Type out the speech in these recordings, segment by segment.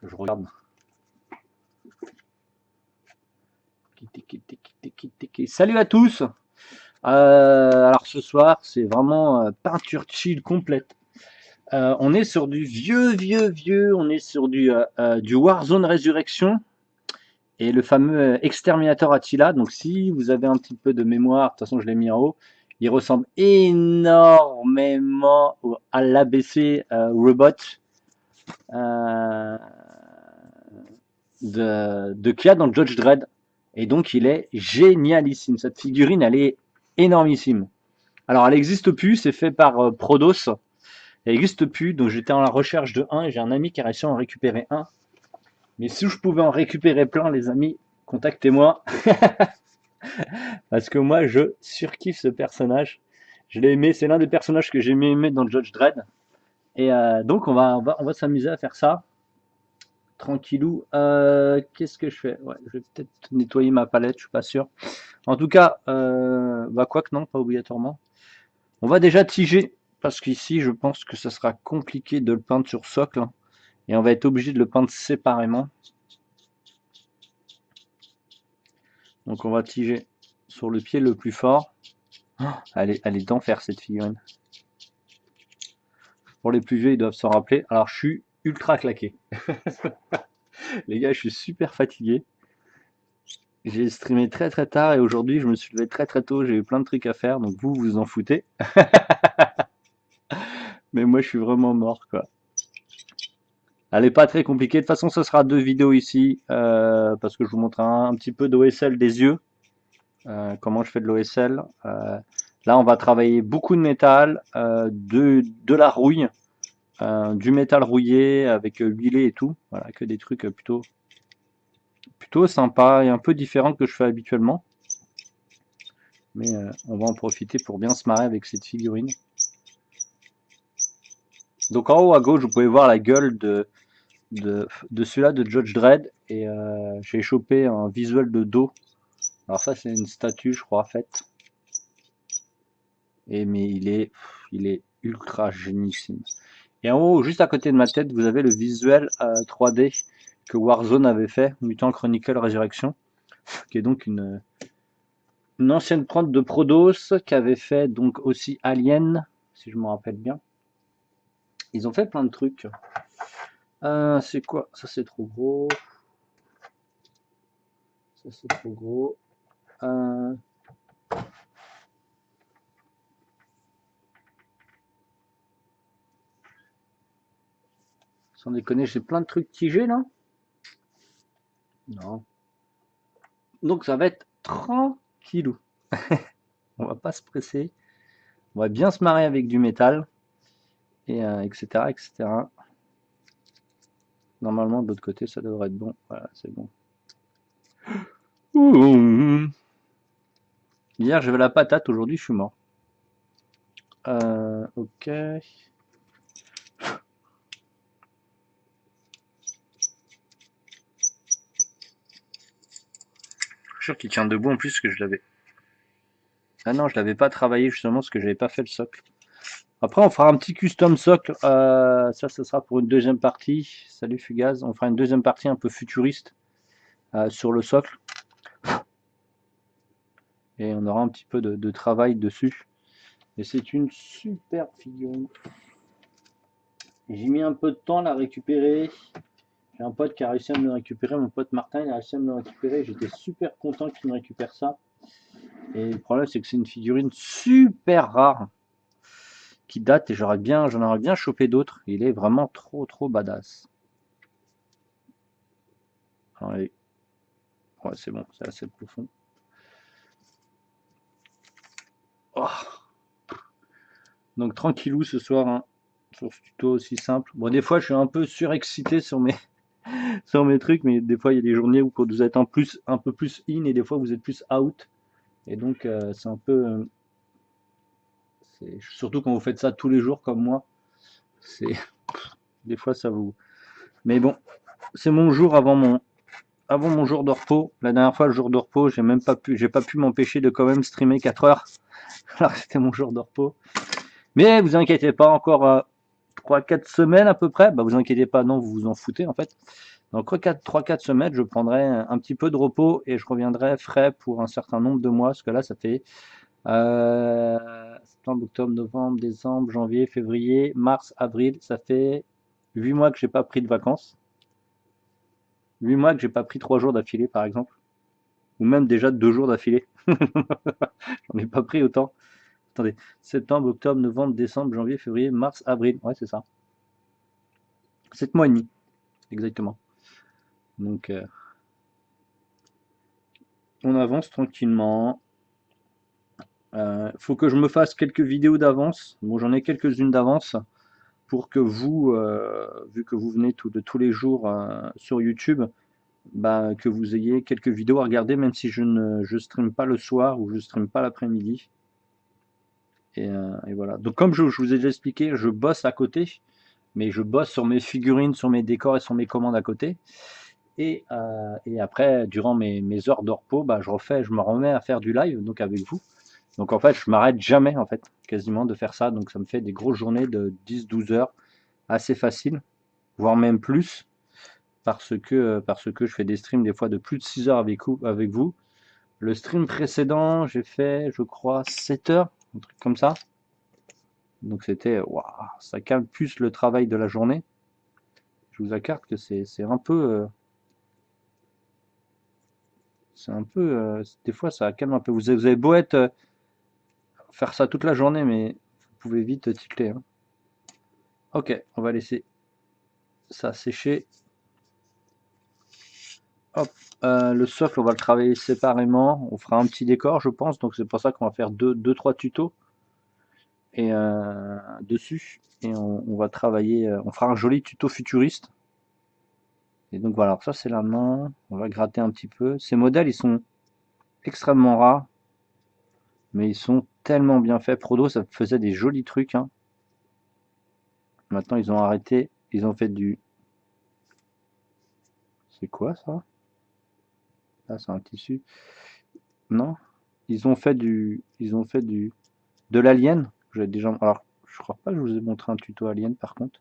Je regarde. Salut à tous. Alors ce soir, c'est vraiment peinture chill complète. On est sur du vieux. On est sur du Warzone Résurrection et le fameux Exterminator Attila. Donc si vous avez un petit peu de mémoire, de toute façon je l'ai mis en haut. Il ressemble énormément à l'ABC Robot qu'il y a dans Judge Dredd. Et donc il est génialissime. Cette figurine, elle est énormissime. Alors elle n'existe plus, c'est fait par Prodos. Elle n'existe plus, donc j'étais en la recherche de un et j'ai un ami qui a réussi à en récupérer un. Mais si je pouvais en récupérer plein, les amis, contactez-moi. Parce que moi, je surkiffe ce personnage. Je l'ai aimé, c'est l'un des personnages que j'ai aimé dans Judge Dredd. Et donc on va s'amuser à faire ça. Tranquillou. Qu'est-ce que je fais? Ouais, je vais peut-être nettoyer ma palette, je suis pas sûr. En tout cas, bah quoi que non, pas obligatoirement. On va déjà tiger, parce qu'ici, je pense que ça sera compliqué de le peindre sur socle. Et on va être obligé de le peindre séparément. Donc on va tiger sur le pied le plus fort. Oh, elle est d'enfer cette figurine. Pour les plus vieux, ils doivent s'en rappeler. Alors je suis ultra claqué. Les gars, je suis super fatigué. J'ai streamé très tard et aujourd'hui je me suis levé très tôt, j'ai eu plein de trucs à faire, donc vous vous en foutez. Mais moi je suis vraiment mort quoi. Elle est pas très compliquée, de toute façon ce sera 2 vidéos ici, parce que je vous montre un petit peu d'OSL des yeux, comment je fais de l'OSL. Là on va travailler beaucoup de métal, de la rouille, du métal rouillé avec huilé et tout, voilà, que des trucs plutôt sympas et un peu différents que je fais habituellement. Mais on va en profiter pour bien se marrer avec cette figurine. Donc en haut à gauche, vous pouvez voir la gueule de celui-là de Judge Dredd. Et j'ai chopé un visuel de dos. Alors ça c'est une statue je crois faite. Mais il est ultra géniissime. Et en haut, juste à côté de ma tête, vous avez le visuel 3D que Warzone avait fait, Mutant Chronicle Résurrection, qui est donc une ancienne prod de Prodos qui avait fait donc aussi Alien, si je me rappelle bien. Ils ont fait plein de trucs. C'est quoi? Ça c'est trop gros. Ça c'est trop gros. Sans déconner, j'ai plein de trucs tigés là. Non. Donc ça va être tranquillou. On va pas se presser. On va bien se marrer avec du métal. Et etc. Normalement de l'autre côté ça devrait être bon. Voilà, c'est bon. Ouh. Hier j'avais la patate, aujourd'hui je suis mort. Ok. Je suis sûr qu'il tient debout en plus que je l'avais. Ah non, je l'avais pas travaillé justement parce que j'avais pas fait le socle. Après on fera un petit custom socle. Ça sera pour une deuxième partie. Salut Fugaz. On fera une deuxième partie un peu futuriste sur le socle. Et on aura un petit peu de travail dessus. Et c'est une super figurine. J'ai mis un peu de temps à la récupérer. J'ai un pote qui a réussi à me le récupérer. Mon pote Martin, il a réussi à me le récupérer. J'étais super content qu'il me récupère ça. Et le problème, c'est que c'est une figurine super rare qui date et j'en aurais bien chopé d'autres. Il est vraiment trop badass. Allez. Ouais, c'est bon, c'est assez profond. Oh. Donc tranquillou ce soir, hein, sur ce tuto aussi simple. Bon, des fois, je suis un peu surexcité sur mes trucs, mais des fois, il y a des journées où vous êtes un peu plus in et des fois, vous êtes plus out. Et donc, c'est un peu... surtout quand vous faites ça tous les jours comme moi, c'est des fois ça vous... Mais bon, c'est mon jour avant mon jour de repos. La dernière fois, le jour de repos, j'ai pas pu m'empêcher de quand même streamer 4 heures. Alors que c'était mon jour de repos. Mais vous inquiétez pas, encore crois 4 semaines à peu près, bah vous inquiétez pas, non, vous vous en foutez en fait. Dans 3-4 semaines, je prendrai un petit peu de repos et je reviendrai frais pour un certain nombre de mois, parce que là, ça fait septembre, octobre, novembre, décembre, janvier, février, mars, avril, ça fait 8 mois que j'ai pas pris de vacances. 8 mois que j'ai pas pris 3 jours d'affilée, par exemple. Ou même déjà 2 jours d'affilée. J'en ai pas pris autant. Attendez, septembre, octobre, novembre, décembre, janvier, février, mars, avril. Ouais, c'est ça. 7 mois et demi, exactement. Donc, on avance tranquillement. Faut que je me fasse quelques vidéos d'avance. Bon, j'en ai quelques-unes d'avance pour que vous, vu que vous venez de tous les jours sur YouTube, bah, que vous ayez quelques vidéos à regarder, même si je stream pas le soir ou je stream pas l'après-midi. Et voilà. Donc, comme je vous ai déjà expliqué, je bosse à côté, mais je bosse sur mes figurines, sur mes décors et sur mes commandes à côté. Et après, durant mes heures de repos, bah, je me remets à faire du live, donc avec vous. Donc en fait, je m'arrête jamais, en fait, quasiment de faire ça. Donc ça me fait des grosses journées de 10-12 heures, assez facile, voire même plus, parce que je fais des streams des fois de plus de 6 heures avec vous. Le stream précédent, j'ai fait, je crois, 7 heures, un truc comme ça. Donc c'était, waouh, ça calme plus le travail de la journée. Je vous accorde que c'est un peu, des fois ça calme un peu. Vous avez beau être, faire ça toute la journée, mais vous pouvez vite ticler, hein. Ok, on va laisser ça sécher. Hop, le socle, on va le travailler séparément. On fera un petit décor, je pense. Donc c'est pour ça qu'on va faire deux, trois tutos et dessus. Et on va travailler. On fera un joli tuto futuriste. Et donc voilà, alors ça c'est la main. On va gratter un petit peu. Ces modèles, ils sont extrêmement rares, mais ils sont tellement bien faits. Prodo, ça faisait des jolis trucs, hein. Maintenant, ils ont arrêté. Ils ont fait du. C'est quoi ça? Là, c'est un tissu. Non? Ils ont fait de l'alien. J'ai déjà. Alors, je crois pas que je vous ai montré un tuto alien par contre.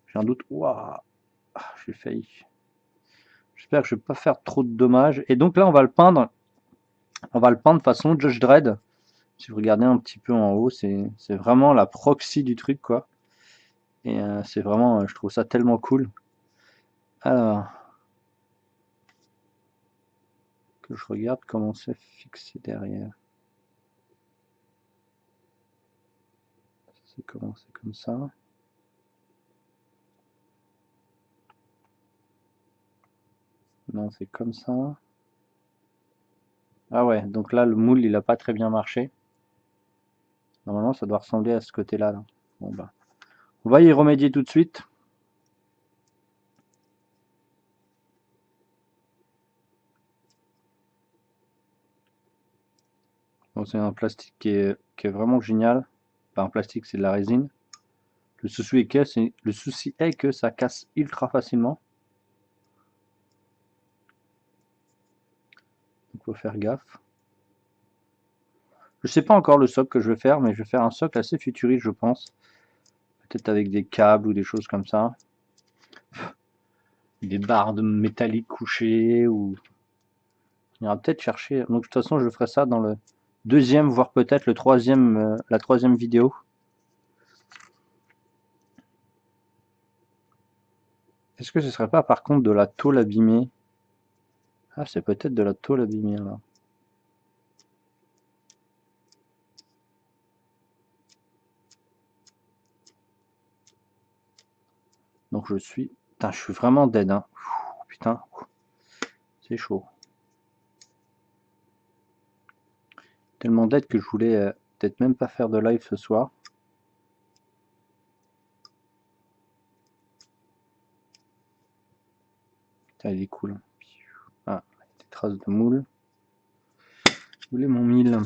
J'ai un doute. Waouh, j'ai failli. J'espère que je vais pas faire trop de dommages. Et donc là, on va le peindre. On va le peindre façon Judge Dredd. Si vous regardez un petit peu en haut, c'est vraiment la proxy du truc, quoi. Et c'est vraiment, je trouve ça tellement cool. Alors, que je regarde comment c'est fixé derrière. C'est comment c'est comme ça. Non, c'est comme ça. Ah ouais, donc là, le moule, il a pas très bien marché. Normalement, ça doit ressembler à ce côté-là, là. Bon, bah, on va y remédier tout de suite. Bon, c'est un plastique qui est vraiment génial. Pas un plastique, c'est de la résine. Le souci est que ça casse ultra facilement. Donc, faut faire gaffe. Je sais pas encore le socle que je vais faire, mais je vais faire un socle assez futuriste, je pense. Peut-être avec des câbles ou des choses comme ça. Des barres de métallique couchées ou. On ira peut-être chercher. Donc, de toute façon, je ferai ça dans le deuxième, voire peut-être le troisième, la troisième vidéo. Est-ce que ce serait pas par contre de la tôle abîmée? Ah, c'est peut-être de la tôle abîmée là. Donc je suis. Putain, je suis vraiment dead, hein. Putain, c'est chaud. Tellement dead que je voulais peut-être même pas faire de live ce soir. Putain, il est cool. Ah, des traces de moule. Où est mon mille? En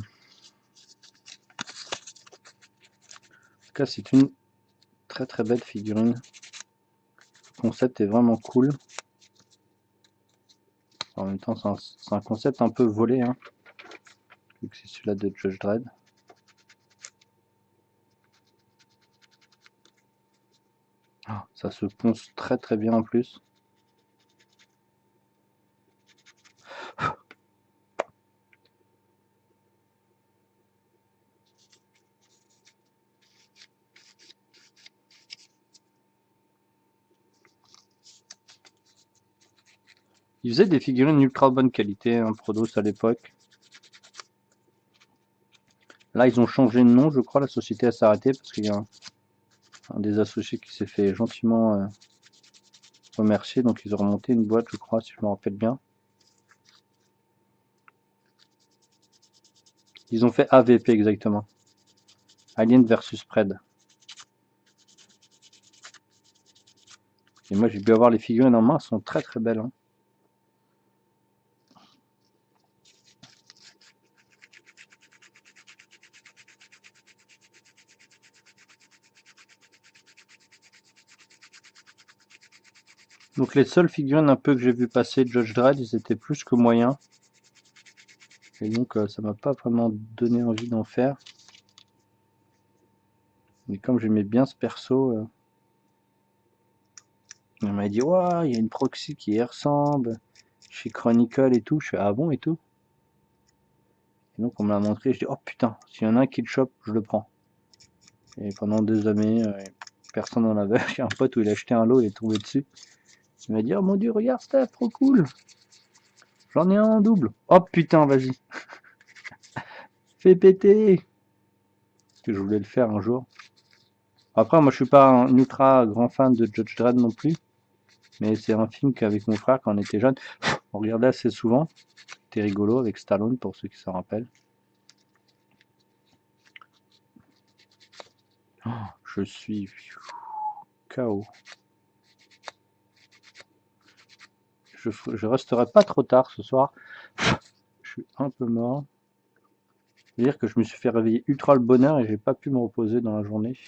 tout cas, c'est une très très belle figurine. Le concept est vraiment cool. En même temps, c'est un concept un peu volé, hein, vu que c'est celui-là de Judge Dredd. Ça se ponce très très bien en plus. Ils faisaient des figurines ultra bonne qualité, hein, Prodos à l'époque. Là, ils ont changé de nom, je crois. La société s'est arrêtée parce qu'il y a un des associés qui s'est fait gentiment remercier. Donc, ils ont remonté une boîte, je crois, si je me rappelle bien. Ils ont fait AVP exactement. Alien versus Pred. Et moi, j'ai pu avoir les figurines en main. Elles sont très très belles, hein. Donc, les seules figurines un peu que j'ai vu passer de Judge Dredd, ils étaient plus que moyens. Et donc, ça m'a pas vraiment donné envie d'en faire. Mais comme j'aimais bien ce perso, on m'a dit, ouais, il y a une proxy qui y ressemble chez Chronicle et tout. Je fais, ah bon et tout. Et donc on me l'a montré, je dis, oh putain, s'il y en a un qui le chope, je le prends. Et pendant des années, personne n'en avait. J'ai un pote où il a acheté un lot, il est tombé dessus. Il m'a dit, oh mon dieu, regarde Steph, trop cool. J'en ai un en double. Oh putain, vas-y. Fais péter. Parce que je voulais le faire un jour. Après, moi je suis pas un ultra grand fan de Judge Dredd non plus. Mais c'est un film qu'avec mon frère, quand on était jeune, on regardait assez souvent. C'était rigolo avec Stallone, pour ceux qui s'en rappellent. Oh, je suis KO. Je resterai pas trop tard ce soir. Je suis un peu mort. C'est-à-dire que je me suis fait réveiller ultra le bonheur et j'ai pas pu me reposer dans la journée.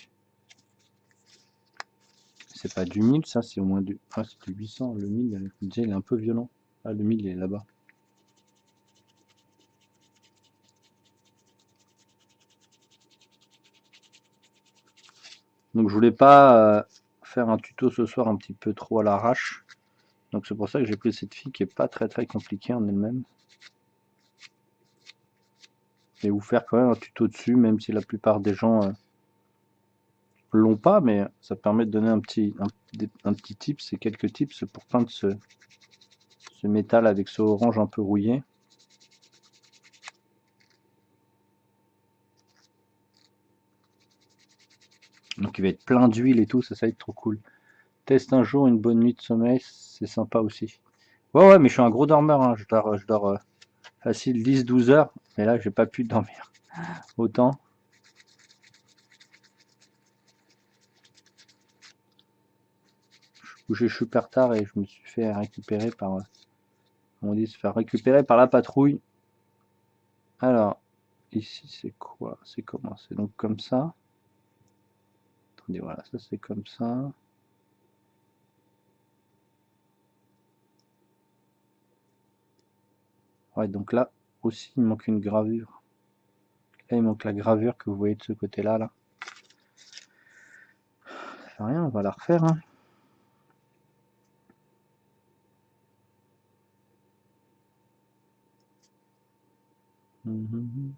C'est pas du 1000 ça, c'est au moins du... Ah, c'est du 800. Le 1000, il est un peu violent. Ah, le 1000 il est là-bas. Donc je voulais pas faire un tuto ce soir un petit peu trop à l'arrache. Donc c'est pour ça que j'ai pris cette fille qui est pas très très compliquée en elle-même. Et vous faire quand même un tuto dessus, même si la plupart des gens l'ont pas, mais ça permet de donner un petit tips et quelques tips pour peindre ce métal avec ce orange un peu rouillé. Donc il va être plein d'huile et tout, ça va être trop cool. Teste un jour une bonne nuit de sommeil, c'est sympa aussi. Ouais ouais, mais je suis un gros dormeur, hein. Je dors facile 10-12 heures, mais là j'ai pas pu dormir autant. Je suis super tard et je me suis fait récupérer par, on dit se faire récupérer par la patrouille. Alors, ici c'est quoi? C'est comment? C'est donc comme ça. Attendez, voilà, ça c'est comme ça. Ouais, donc là aussi il manque une gravure. Là il manque la gravure que vous voyez de ce côté-là, là. Ça fait rien, on va la refaire, hein. Mhm.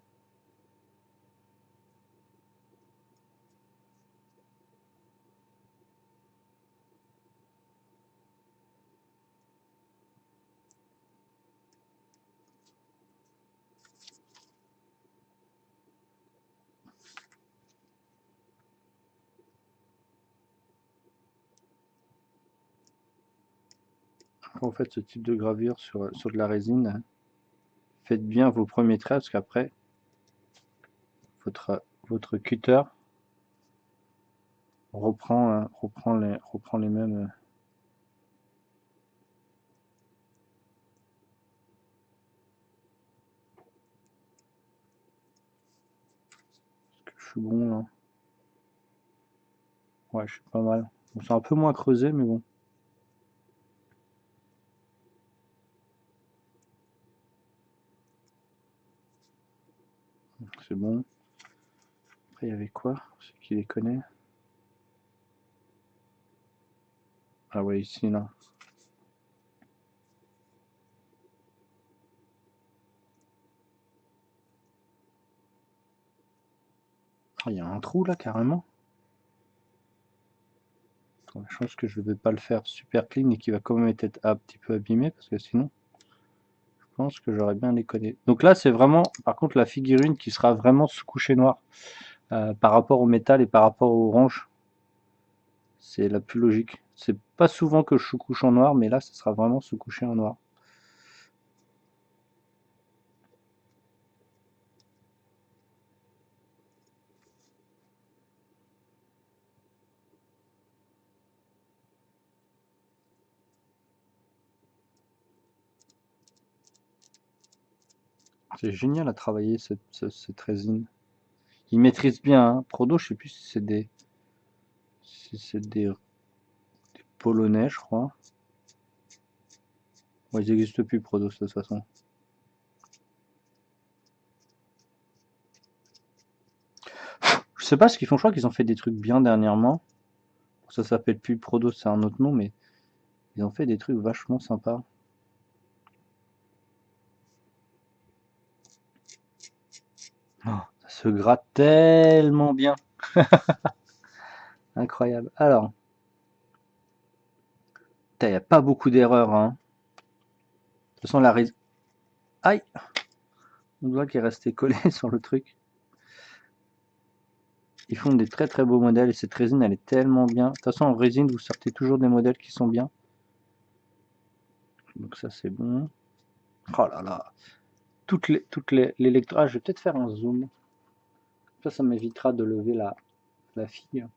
Quand vous faites ce type de gravure sur de la résine, faites bien vos premiers traits parce qu'après, votre cutter reprend les mêmes. Je suis bon là. Ouais, je suis pas mal. Bon, c'est un peu moins creusé, mais bon, c'est bon. Après, il y avait quoi? Ceux qui les connaissent. Ah ouais, ici, là. Ah, il y a un trou là, carrément. Attends, je pense que je vais pas le faire super clean et qu'il va quand même être un petit peu abîmé parce que sinon, je pense que j'aurais bien déconné. Donc là, c'est vraiment, par contre, la figurine qui sera vraiment sous couché noir par rapport au métal et par rapport au orange. C'est la plus logique. C'est pas souvent que je sous-couche en noir, mais là, ça sera vraiment sous-couché en noir. C'est génial à travailler cette résine. Ils maîtrisent bien, hein. Prodo, je sais plus si c'est des Polonais, je crois. Ouais, ils n'existent plus, Prodo, de toute façon. Je sais pas ce qu'ils font, je crois qu'ils ont fait des trucs bien dernièrement. Ça s'appelle plus Prodo, c'est un autre nom, mais ils ont fait des trucs vachement sympas. Oh, ça se gratte tellement bien. Incroyable. Alors, il n'y a pas beaucoup d'erreurs, hein. De toute façon, la résine... Aïe! On voit qu'il est resté collé sur le truc. Ils font des très très beaux modèles et cette résine elle est tellement bien. De toute façon en résine vous sortez toujours des modèles qui sont bien. Donc ça c'est bon. Oh là là. Toutes les l'électrage. Je vais peut-être faire un zoom. Ça m'évitera de lever la fille.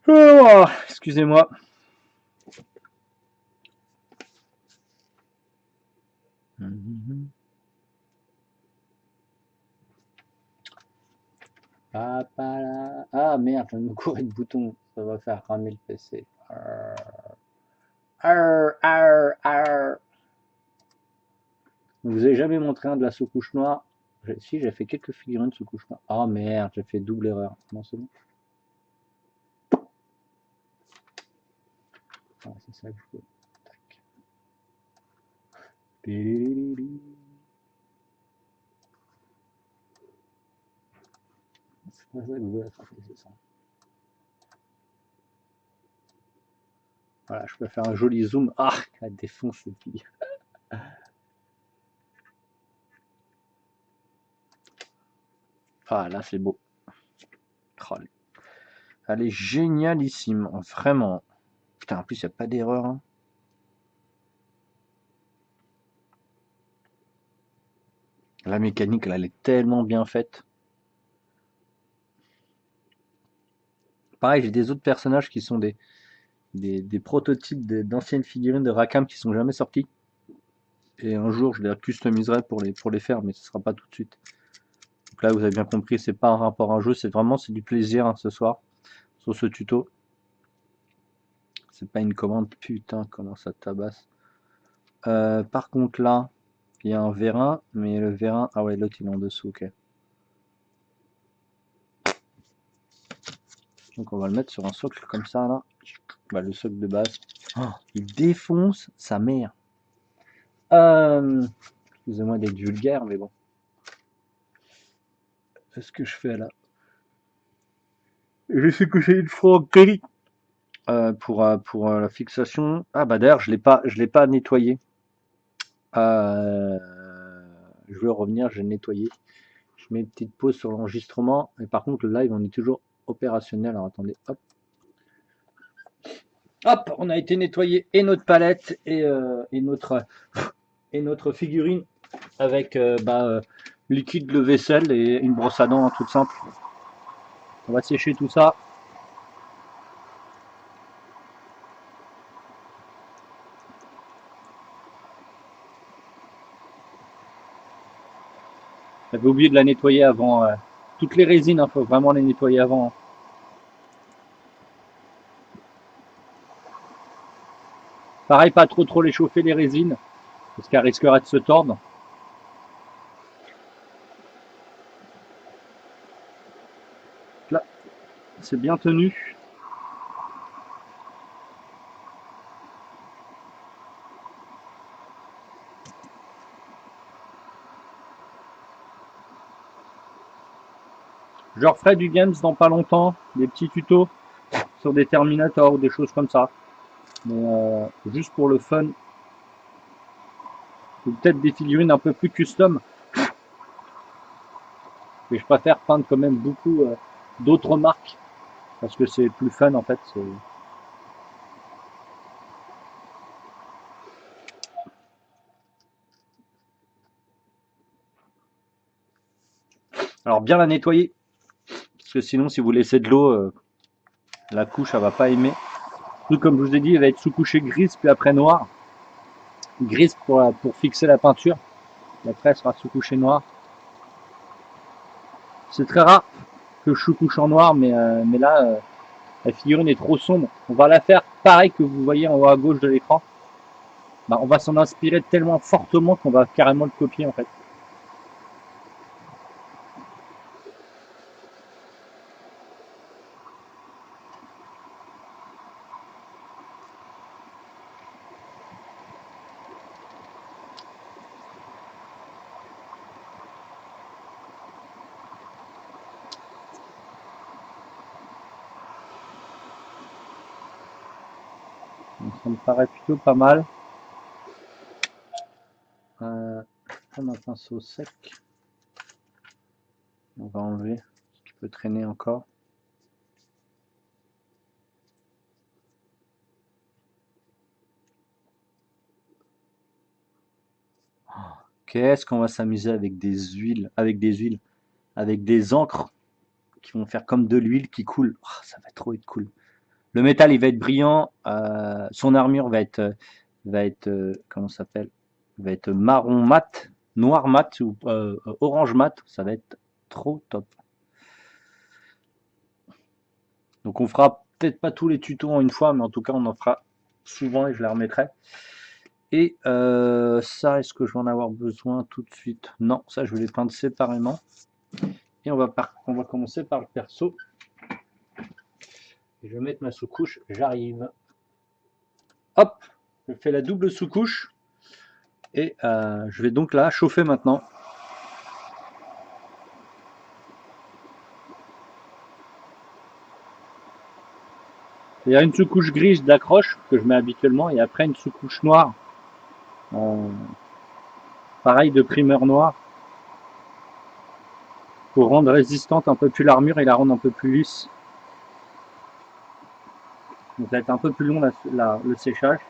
Oh, excusez-moi. Ah merde, je viens de me courir de bouton. Ça va faire ramer le PC. Arr, arr, arr. Je vous ai jamais montré un de la sous-couche noire. Si, j'ai fait quelques figurines de sous-couche noire. Oh merde, j'ai fait double erreur. Non, c'est bon. Ah, c'est ça que je veux. Tac. C'est pas ça que je veux attraper, c'est ça. Voilà, je peux faire un joli zoom. Ah, elle défonce cette fille. Ah, là, c'est beau. Oh, elle est génialissime, vraiment. Putain, en plus, il n'y a pas d'erreur, hein. La mécanique, là, elle est tellement bien faite. Pareil, j'ai des autres personnages qui sont des prototypes d'anciennes figurines de Rackham qui sont jamais sortis. Et un jour, je les customiserai pour les faire, mais ce sera pas tout de suite. Donc là, vous avez bien compris, c'est pas un rapport à un jeu, c'est du plaisir hein, ce soir sur ce tuto. C'est pas une commande, putain, comment ça tabasse. Par contre là, il y a un vérin, mais le vérin, ah ouais, l'autre il est en dessous, ok. Donc on va le mettre sur un socle comme ça là. Bah, le socle de base. Oh, il défonce sa mère. Excusez-moi d'être vulgaire, mais bon. Qu'est-ce que je fais là? Je sais que c'est une franquerie. Pour la fixation. Ah bah d'ailleurs je l'ai pas nettoyé. Euh, je veux revenir, j'ai nettoyé. Je mets une petite pause sur l'enregistrement. Et par contre le live on est toujours opérationnel. Alors attendez, hop. Hop, on a été nettoyer et notre palette et notre figurine avec liquide de vaisselle et une brosse à dents hein, toute simple. On va sécher tout ça. J'avais oublié de la nettoyer avant. Toutes les résines, il faut vraiment les nettoyer avant. Pareil, pas trop les chauffer les résines, parce qu'elles risqueraient de se tordre. Là, c'est bien tenu. Je referai du games dans pas longtemps, des petits tutos sur des Terminator ou des choses comme ça. Mais juste pour le fun, ou peut-être des figurines un peu plus custom. Mais je préfère peindre quand même beaucoup d'autres marques parce que c'est plus fun en fait. Alors bien la nettoyer parce que sinon si vous laissez de l'eau, la couche elle va pas aimer. Tout comme je vous ai dit, elle va être sous-couchée grise puis après noire. Grise pour fixer la peinture. Et après elle sera sous-couchée noire. C'est très rare que je sous-couche en noir, mais là la figurine est trop sombre. On va la faire pareil que vous voyez en haut à gauche de l'écran. Bah, on va s'en inspirer tellement fortement qu'on va carrément le copier en fait. Donc ça me paraît plutôt pas mal. On a un pinceau sec. On va enlever ce qui peut traîner encore. Qu'est-ce qu'on va s'amuser avec des huiles, avec des encres qui vont faire comme de l'huile qui coule. Oh, ça va trop être cool. Le métal, il va être brillant. Son armure va être comment ça s'appelle? Va être marron mat, noir mat ou orange mat. Ça va être trop top. Donc on fera peut-être pas tous les tutos en une fois, mais en tout cas on en fera souvent et je les remettrai. Et ça, est-ce que je vais en avoir besoin tout de suite? Non, ça je vais les peindre séparément. Et on va commencer par le perso. Je vais mettre ma sous-couche, j'arrive. Hop, je fais la double sous-couche. Et je vais donc la chauffer maintenant. Il y a une sous-couche grise d'accroche que je mets habituellement et après une sous-couche noire. Euh, pareil de primeur noir pour rendre résistante un peu plus l'armure et la rendre un peu plus lisse. Donc ça va être un peu plus long le séchage.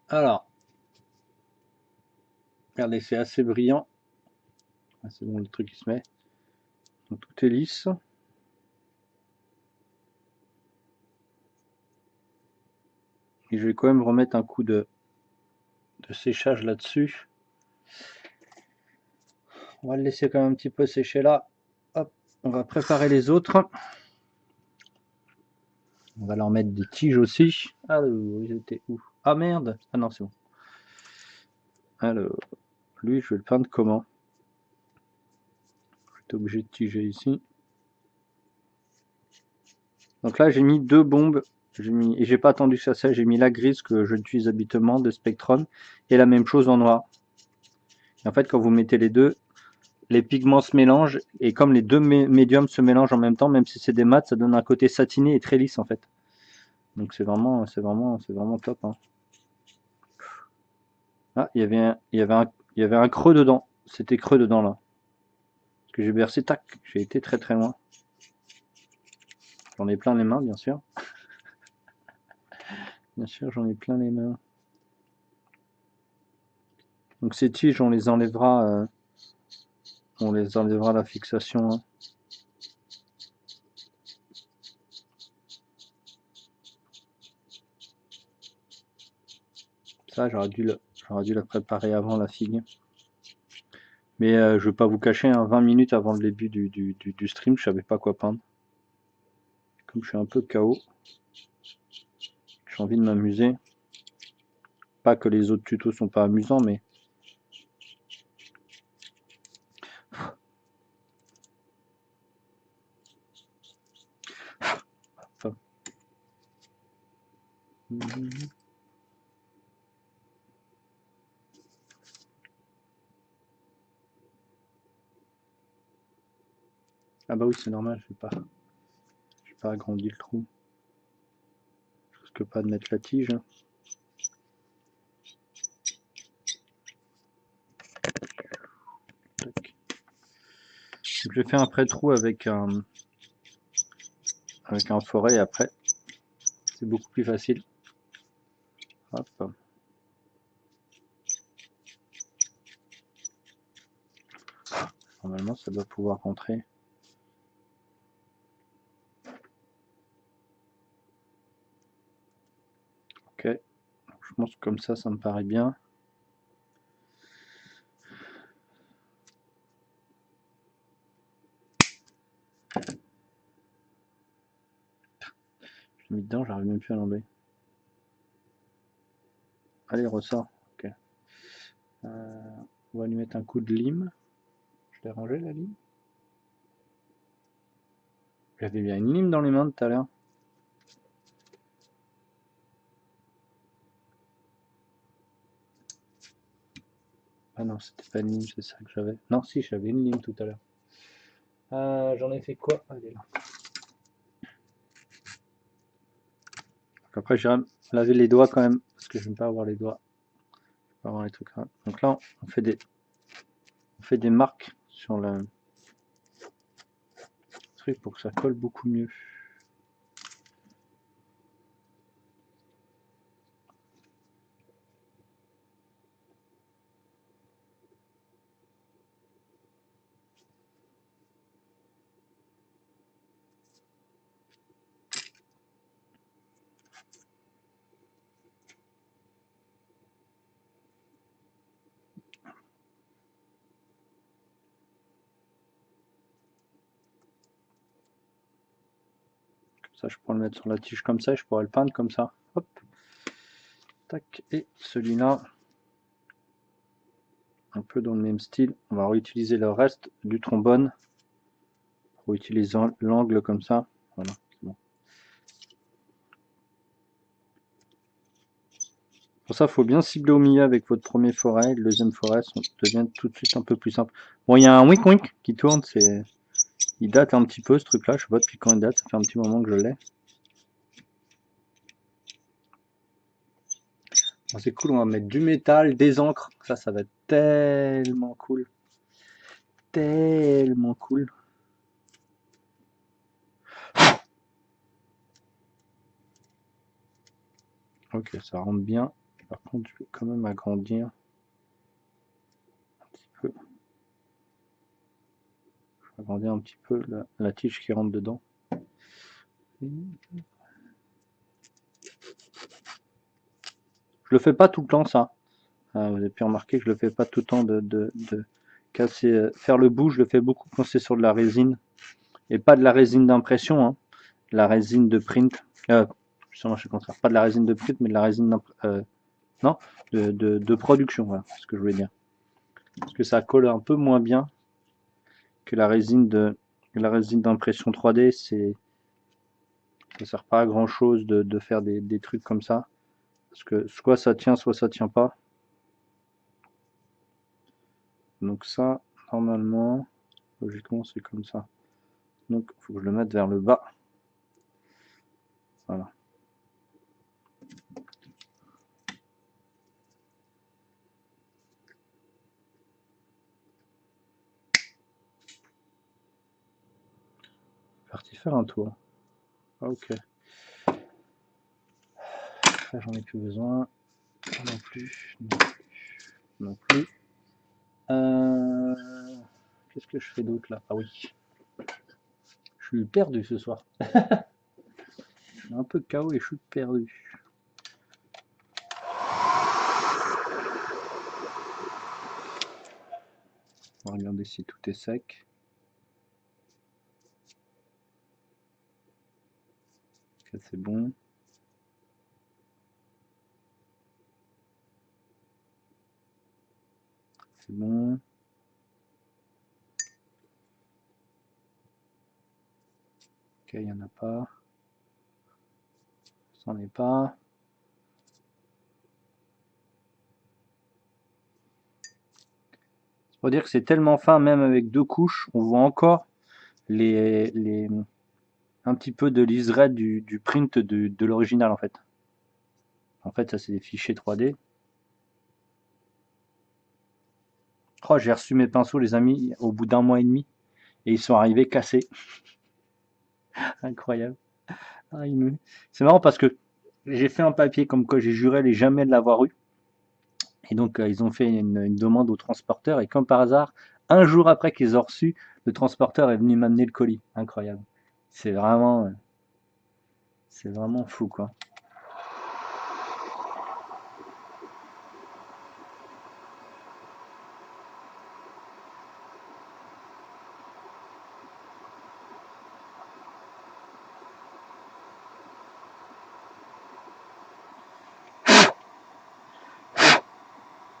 Alors, regardez, c'est assez brillant. Ah, c'est bon, le truc il se met. Donc, tout est lisse. Et je vais quand même remettre un coup de séchage là-dessus. On va le laisser quand même un petit peu sécher là. Hop, on va préparer les autres. On va leur mettre des tiges aussi. Alors, ils étaient où? Ah merde! Ah non, c'est bon. Alors, lui, je vais le peindre comment? Je suis obligé de tiger ici. Donc là, j'ai mis 2 bombes. Et j'ai pas attendu que ça sèche. J'ai mis la grise que j'utilise habituellement de Spectrum et la même chose en noir. Et en fait, quand vous mettez les deux, les pigments se mélangent et comme les deux médiums se mélangent en même temps, même si c'est des mats, ça donne un côté satiné et très lisse en fait. Donc c'est vraiment top. Hein. Ah, il y avait un creux dedans. C'était creux dedans là. Parce que j'ai bercé, tac, j'ai été très très loin. J'en ai plein les mains, bien sûr. Bien sûr, j'en ai plein les mains. Donc ces tiges, on les enlèvera à la fixation. Hein. Ça, j'aurais dû la préparer avant la figue. Mais je vais pas vous cacher, hein, 20 minutes avant le début du stream, je savais pas quoi peindre. Comme je suis un peu KO, j'ai envie de m'amuser. Pas que les autres tutos sont pas amusants, mais enfin. Ah bah oui, c'est normal, je vais pas agrandir le trou. Je risque pas de mettre la tige. Hein. Donc, je vais faire un pré-trou avec un forêt et après, c'est beaucoup plus facile. Hop. Normalement, ça doit pouvoir rentrer. Ok. Je pense que comme ça me paraît bien. Je l'ai mis dedans, j'arrive même plus à l'enlever. Allez, ressort. Ok. On va lui mettre un coup de lime. Je l'ai rangé la lime. J'avais bien une lime dans les mains tout à l'heure. Ah non, c'était pas une lime, c'est ça que j'avais. Non, si, j'avais une lime tout à l'heure. J'en ai fait quoi? Ah, elle est là. Donc après, j'ai lavé les doigts quand même, parce que je n'aime pas avoir les doigts. Pas avoir les trucs. Hein. Donc là, on fait des marques sur le truc pour que ça colle beaucoup mieux. Ça, je pourrais le mettre sur la tige comme ça, et je pourrais le peindre comme ça. Hop. Tac. Et celui-là, un peu dans le même style. On va réutiliser le reste du trombone pour utiliser l'angle comme ça. Voilà, c'est bon. Pour ça, il faut bien cibler au milieu avec votre premier forêt. Le deuxième forêt devient tout de suite un peu plus simple. Bon, il y a un wink wink qui tourne. Il date un petit peu ce truc-là. Je sais pas depuis quand il date. Ça fait un petit moment que je l'ai. Bon, c'est cool. On va mettre du métal, des encres. Ça va être tellement cool. Tellement cool. Ok, ça rentre bien. Par contre, je vais quand même agrandir un petit peu. Je vais agrandir un petit peu la tige qui rentre dedans. Je le fais pas tout le temps, ça. Vous avez pu remarquer que je le fais pas tout le temps de casser, faire le bout. Je le fais beaucoup quand c'est sur de la résine et pas de la résine d'impression, hein. La résine de print. Justement, je suis contraire. Pas de la résine de print, mais de la résine non, de production. Voilà, c'est ce que je voulais dire. Parce que ça colle un peu moins bien que la résine d'impression 3D. Ça sert pas à grand chose de faire des trucs comme ça. Parce que soit ça tient pas. Donc ça, normalement, logiquement, c'est comme ça. Donc, il faut que je le mette vers le bas. Voilà. Parti faire un tour. Ah, ok. Ça, j'en ai plus besoin. Non plus. Non plus. Non plus. Qu'est-ce que je fais d'autre là? Ah oui. Je suis perdu ce soir. Je suis un peu KO et je suis perdu. On va regarder si tout est sec. Ok, c'est bon. C'est bon. Ok, il n'y en a pas. Ça n'en est pas. C'est pour dire que c'est tellement fin, même avec deux couches, on voit encore un petit peu de liseré du print de l'original en fait. En fait, ça c'est des fichiers 3D. Oh, j'ai reçu mes pinceaux, les amis, au bout d'un mois et demi, et ils sont arrivés cassés. Incroyable. Ah, c'est marrant parce que j'ai fait un papier comme quoi j'ai juré les jamais de l'avoir eu. Et donc, ils ont fait une demande au transporteur, et comme par hasard, un jour après qu'ils ont reçu, le transporteur est venu m'amener le colis. Incroyable. C'est vraiment, c'est vraiment fou, quoi.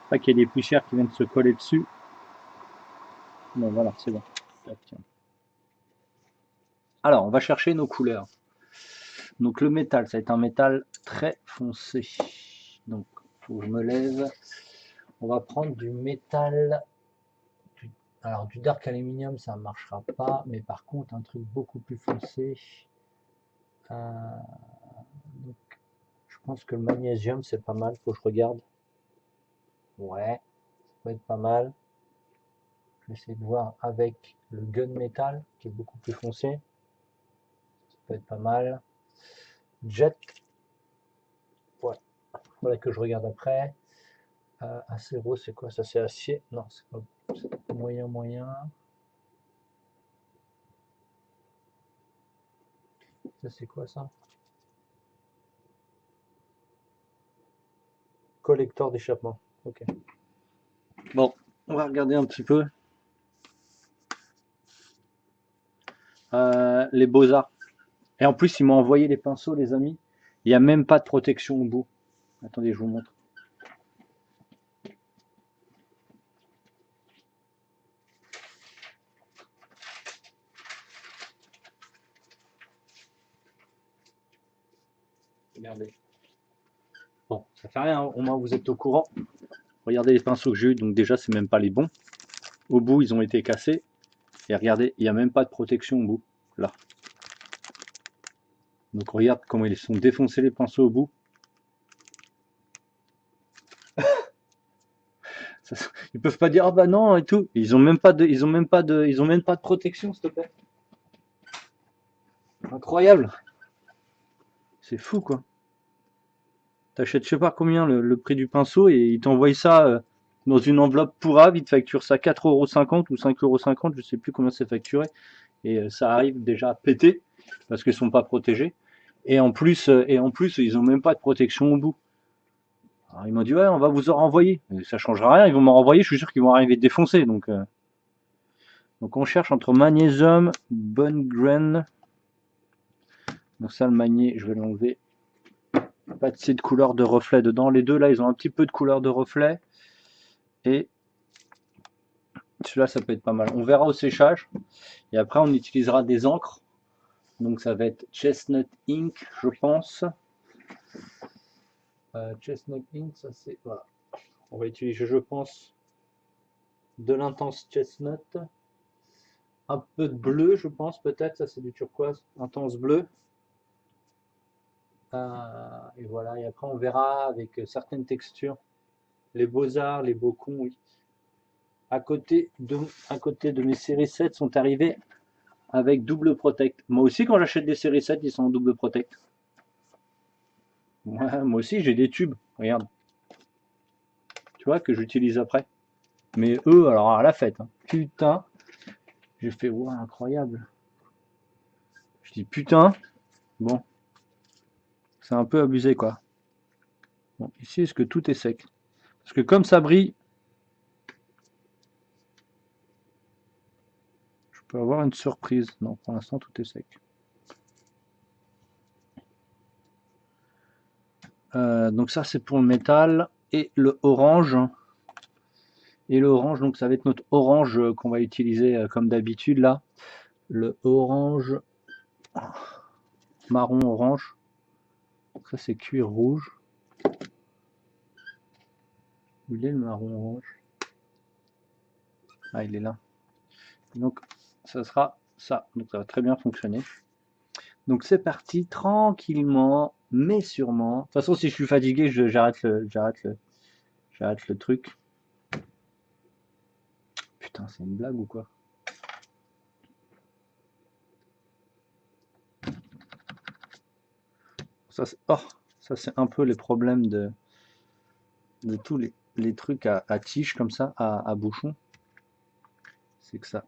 Pas qu'il y ait des poussières qui viennent se coller dessus. Bon, voilà, c'est bon. Tiens. Alors, on va chercher nos couleurs. Donc, le métal, ça va être un métal très foncé. Donc, faut que je me lève. On va prendre du métal. Alors, du dark aluminium, ça ne marchera pas. Mais par contre, un truc beaucoup plus foncé. Donc, je pense que le magnésium, c'est pas mal. Faut que je regarde. Ouais, ça peut être pas mal. Je vais essayer de voir avec le gunmetal, qui est beaucoup plus foncé. Ça peut être pas mal. Jet. Ouais. Voilà que je regarde après. Acéro, c'est quoi ça? C'est acier? Non, c'est pas moyen, moyen. Ça, c'est quoi ça? Collecteur d'échappement. Ok. Bon, on va regarder un petit peu. Les beaux-arts. Et en plus, ils m'ont envoyé les pinceaux, les amis. Il n'y a même pas de protection au bout. Attendez, je vous montre. Regardez. Bon, ça fait rien, au moins vous êtes au courant. Regardez les pinceaux que j'ai eu, donc déjà c'est même pas les bons. Au bout, ils ont été cassés. Et regardez, il n'y a même pas de protection au bout. Là. Donc regarde comment ils sont défoncés les pinceaux au bout. Ils peuvent pas dire ah bah non et tout. Ils ont même pas de protection, s'il te plaît. Incroyable. C'est fou quoi. T'achètes je sais pas combien le prix du pinceau et ils t'envoient ça dans une enveloppe pourrave, ils te facturent ça 4,50 € ou 5,50 €, je sais plus combien c'est facturé. Et ça arrive déjà pété parce qu'ils sont pas protégés. Et en plus, ils ont même pas de protection au bout. Alors ils m'ont dit ouais, on va vous en renvoyer. Mais ça changera rien, ils vont m'en renvoyer, je suis sûr qu'ils vont arriver défoncés. Donc on cherche entre magnésium, bonne graine. Donc ça le magné, je vais l'enlever. Pas de couleur de reflet dedans. Les deux là, ils ont un petit peu de couleur de reflet. Et celui-là, ça peut être pas mal. On verra au séchage. Et après, on utilisera des encres. Donc ça va être Chestnut Ink, je pense. Chestnut Ink, ça c'est... Voilà. On va utiliser, je pense, de l'intense chestnut. Un peu de bleu, je pense, peut-être. Ça c'est du turquoise. Intense bleu. Et voilà. Et après, on verra avec certaines textures. Les beaux-arts, les beaux cons, oui. À côté de mes séries 7 sont arrivés avec double protect. Moi aussi, quand j'achète des séries 7, ils sont en double protect. Ouais, moi aussi, j'ai des tubes. Regarde. Tu vois, que j'utilise après. Mais eux, alors à la fête. Hein. Putain. J'ai fait, ouais, incroyable. Je dis, putain. Bon, c'est un peu abusé, quoi. Bon, ici, est-ce que tout est sec? Parce que comme ça brille, je peux avoir une surprise. Non, pour l'instant, tout est sec. Donc ça, c'est pour le métal. Et le orange. Et l'orange, donc ça va être notre orange qu'on va utiliser comme d'habitude là. Le orange, marron orange. Ça c'est cuir rouge. Où il est le marron orange? Ah, il est là. Donc ça sera ça. Donc ça va très bien fonctionner. Donc c'est parti tranquillement, mais sûrement. De toute façon, si je suis fatigué, j'arrête le truc. Putain, c'est une blague ou quoi? Oh, ça c'est un peu les problèmes de tous les trucs à tige comme ça, à bouchon. C'est que ça.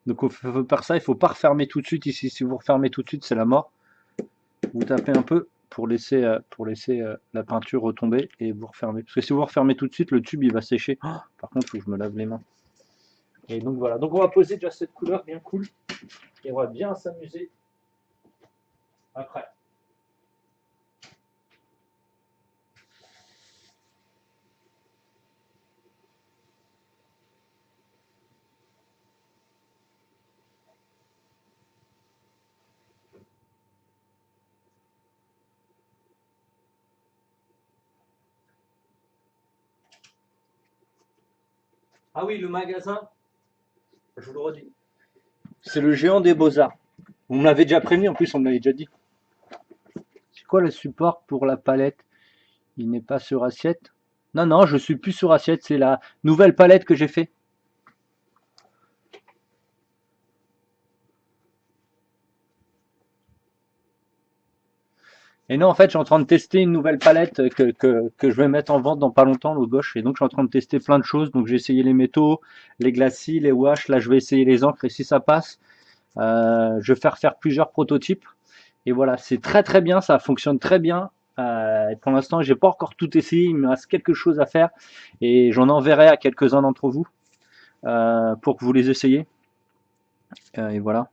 Donc on faut faire ça, il faut pas refermer tout de suite ici. Si vous refermez tout de suite, c'est la mort. Vous tapez un peu pour laisser la peinture retomber et vous refermez. Parce que si vous refermez tout de suite, le tube il va sécher. Oh, par contre, il faut que je me lave les mains. Et donc voilà. Donc on va poser déjà cette couleur bien cool et on va bien s'amuser après. Ah oui, le magasin, je vous le redis. C'est le géant des beaux-arts. Vous me l'avez déjà prévenu, en plus on me l'avait déjà dit. C'est quoi le support pour la palette? Il n'est pas sur assiette. Non, non, je suis plus sur assiette, c'est la nouvelle palette que j'ai fait. Et non, en fait, je suis en train de tester une nouvelle palette que je vais mettre en vente dans pas longtemps, l'autre gauche. Et donc, je suis en train de tester plein de choses. Donc, j'ai essayé les métaux, les glacis, les washes. Là, je vais essayer les encres. Et si ça passe, je vais faire plusieurs prototypes. Et voilà, c'est très très bien. Ça fonctionne très bien. Et pour l'instant, j'ai pas encore tout essayé. Il me reste quelque chose à faire. Et j'en enverrai à quelques-uns d'entre vous pour que vous les essayiez. Et voilà.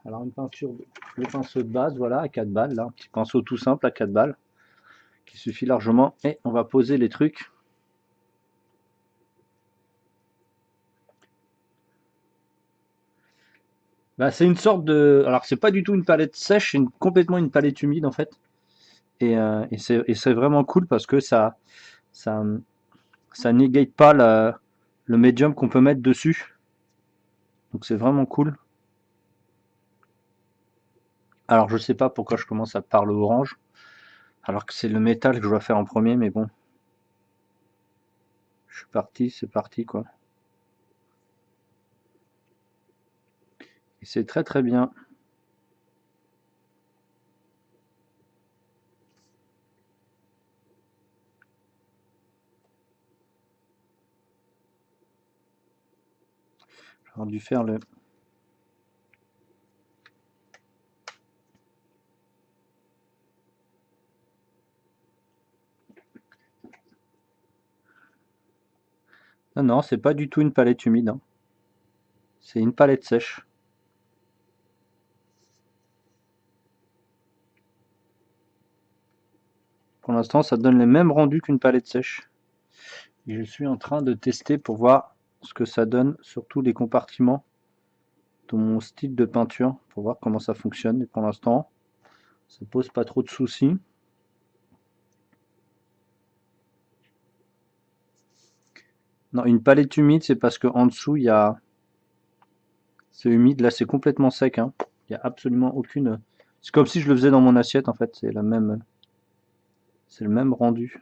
Alors une peinture, le pinceau de base, voilà, à 4 balles, là, un petit pinceau tout simple à 4 balles, qui suffit largement. Et on va poser les trucs. Bah, c'est une sorte de... Alors c'est pas du tout une palette sèche, c'est complètement une palette humide en fait. Et c'est vraiment cool parce que ça, ça négate pas le médium qu'on peut mettre dessus. Donc c'est vraiment cool. Alors je sais pas pourquoi je commence à parler orange, alors que c'est le métal que je dois faire en premier, mais bon. Je suis parti, c'est parti quoi. Et c'est très très bien. J'aurais dû faire le... Non, non, c'est pas du tout une palette humide, hein. C'est une palette sèche. Pour l'instant, ça donne les mêmes rendus qu'une palette sèche. Et je suis en train de tester pour voir ce que ça donne sur tous les compartiments de mon style de peinture, pour voir comment ça fonctionne. Et pour l'instant, ça pose pas trop de soucis. Non, une palette humide, c'est parce que en dessous, il y a... C'est humide. Là, c'est complètement sec, hein. Il n'y a absolument aucune... C'est comme si je le faisais dans mon assiette, en fait. C'est la même... C'est le même rendu.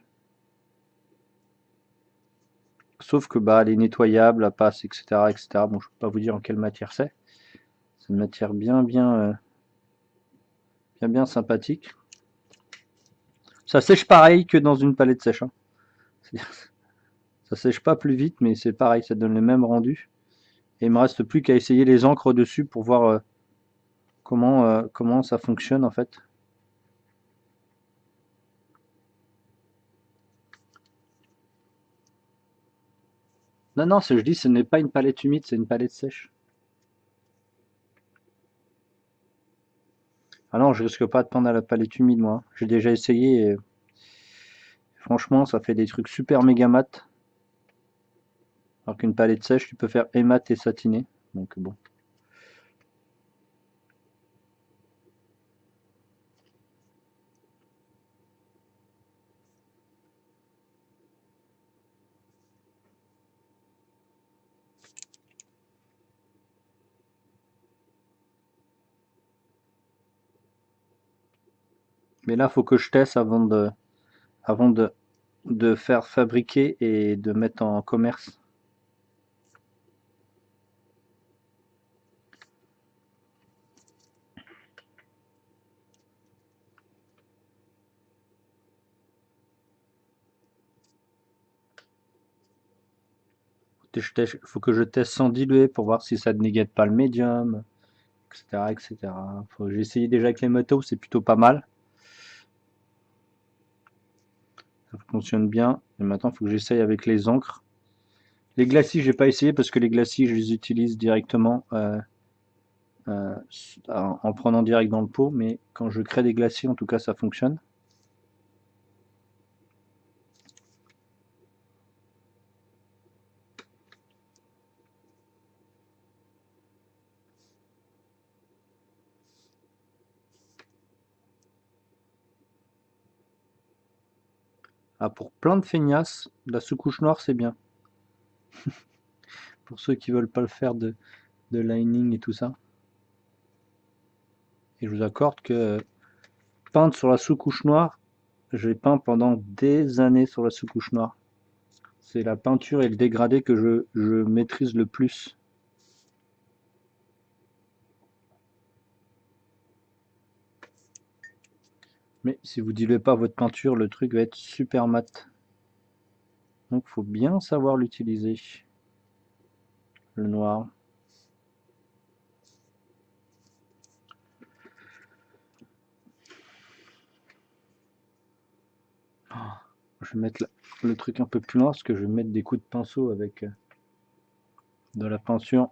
Sauf que bah, elle est nettoyable, la passe, etc., etc. Bon, je peux pas vous dire en quelle matière c'est. C'est une matière bien sympathique. Ça sèche pareil que dans une palette sèche, hein. Ça sèche pas plus vite, mais c'est pareil, ça donne le même rendu. Et il me reste plus qu'à essayer les encres dessus pour voir comment ça fonctionne en fait. Non, non, je dis, ce n'est pas une palette humide, c'est une palette sèche. Ah non, je risque pas de prendre à la palette humide, moi. J'ai déjà essayé et franchement, ça fait des trucs super méga mat. Alors qu'une palette sèche, tu peux faire et mat et satiné. Donc bon. Mais là, faut que je teste avant de faire fabriquer et de mettre en commerce. Faut que je teste sans diluer pour voir si ça ne négate pas le médium, etc., etc. J'ai essayé déjà avec les motos, c'est plutôt pas mal. Ça fonctionne bien. Et maintenant, il faut que j'essaye avec les encres. Les glacis, j'ai pas essayé parce que les glacis, je les utilise directement euh, en prenant direct dans le pot. Mais quand je crée des glacis, en tout cas, ça fonctionne. Ah, pour plein de feignasses, la sous-couche noire, c'est bien. Pour ceux qui veulent pas le faire de lining et tout ça. Et je vous accorde que peindre sur la sous-couche noire, j'ai peint pendant des années sur la sous-couche noire. C'est la peinture et le dégradé que je maîtrise le plus. Mais si vous diluez pas votre peinture, le truc va être super mat. Donc faut bien savoir l'utiliser, le noir. Je vais mettre le truc un peu plus loin parce que je vais mettre des coups de pinceau avec de la peinture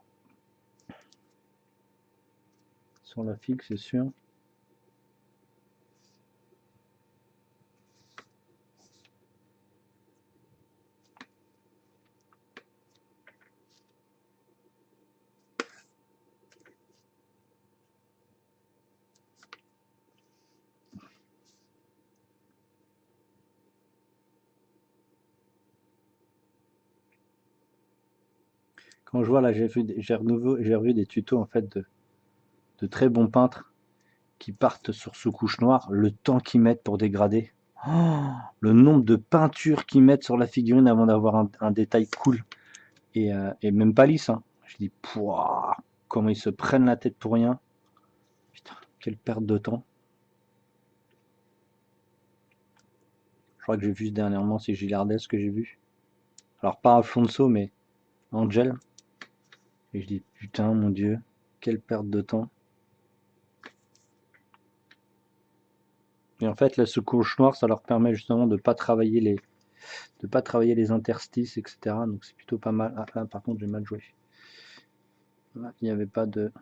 sur la figue, c'est sûr. Quand je vois là, j'ai revu des tutos en fait de très bons peintres qui partent sur sous-couche noire, le temps qu'ils mettent pour dégrader. Oh, le nombre de peintures qu'ils mettent sur la figurine avant d'avoir un détail cool et même pas lisse, hein. Je dis, pouah. comment ils se prennent la tête pour rien. Putain, quelle perte de temps. Je crois que j'ai vu dernièrement, c'est Gilardes que j'ai vu. Alors pas Alfonso, mais Angel. Et je dis, putain, mon Dieu, quelle perte de temps. Et en fait, la secouche noire, ça leur permet justement de pas travailler les interstices, etc. Donc c'est plutôt pas mal. Ah là, par contre, j'ai mal joué. Là, il n'y avait pas de.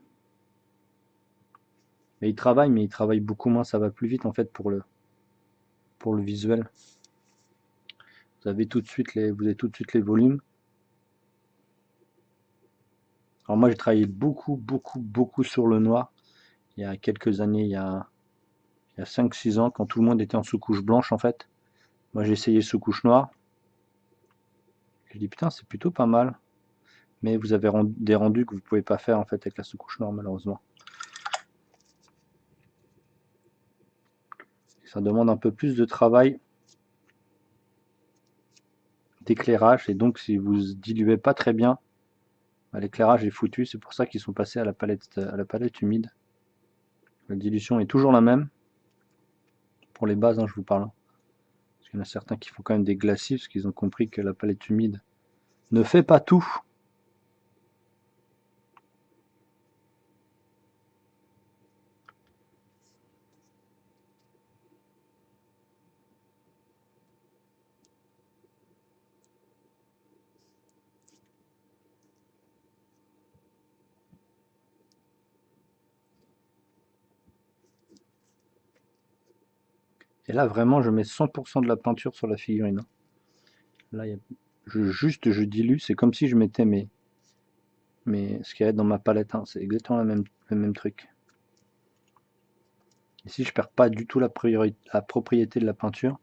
Mais ils travaillent beaucoup moins. Ça va plus vite en fait pour le visuel. Vous avez tout de suite les volumes. Alors moi, j'ai travaillé beaucoup sur le noir. Il y a quelques années, il y a 5-6 ans, quand tout le monde était en sous-couche blanche en fait. Moi, j'ai essayé sous-couche noire. Je dis putain, c'est plutôt pas mal. Mais vous avez des rendus que vous pouvez pas faire en fait avec la sous-couche noire malheureusement. Ça demande un peu plus de travail d'éclairage et donc si vous diluez pas très bien, l'éclairage est foutu. C'est pour ça qu'ils sont passés à la palette humide. La dilution est toujours la même pour les bases, hein, je vous parle. Parce qu'il y en a certains qui font quand même des glacis parce qu'ils ont compris que la palette humide ne fait pas tout. Et là vraiment je mets 100% de la peinture sur la figurine, hein. Là je dilue, c'est comme si je mettais ce qu'il y a dans ma palette, hein. C'est exactement le même truc. Ici je perds pas du tout la propriété de la peinture,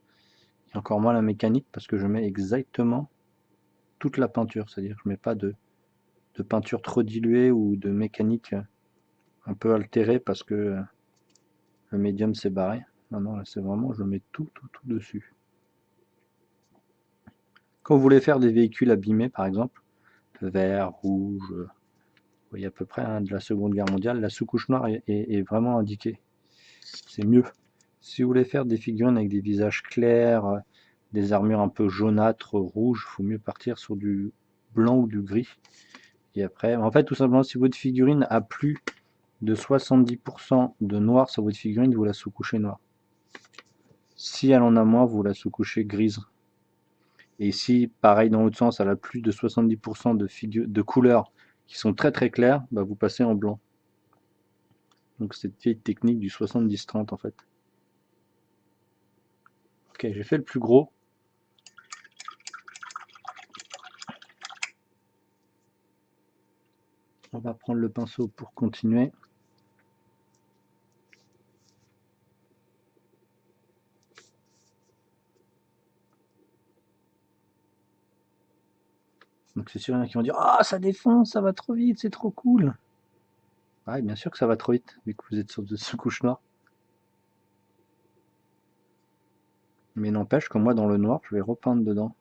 et encore moins la mécanique parce que je mets exactement toute la peinture, c'est-à-dire que je mets pas de peinture trop diluée ou de mécanique un peu altérée parce que le médium s'est barré. Non, non, là c'est vraiment, je mets tout dessus. Quand vous voulez faire des véhicules abîmés, par exemple, vert, rouge, vous voyez à peu près, hein, de la Seconde Guerre mondiale, la sous-couche noire est vraiment indiquée. C'est mieux. Si vous voulez faire des figurines avec des visages clairs, des armures un peu jaunâtres, rouges, il faut mieux partir sur du blanc ou du gris. Et après, en fait, tout simplement, si votre figurine a plus de 70% de noir sur votre figurine, vous la sous-couchez noire. Si elle en a moins, vous la sous-couchez grise. Et si, pareil dans l'autre sens, elle a plus de 70% de couleurs qui sont très claires, bah vous passez en blanc. Donc c'est cette vieille technique du 70-30 en fait. Ok, j'ai fait le plus gros. On va prendre le pinceau pour continuer. Donc c'est sûr, il y en a qui vont dire ah ça défonce, ça va trop vite, c'est trop cool. Ah, bien sûr que ça va trop vite, vu que vous êtes sur de sous-couche noire. Mais n'empêche que moi dans le noir, je vais repeindre dedans.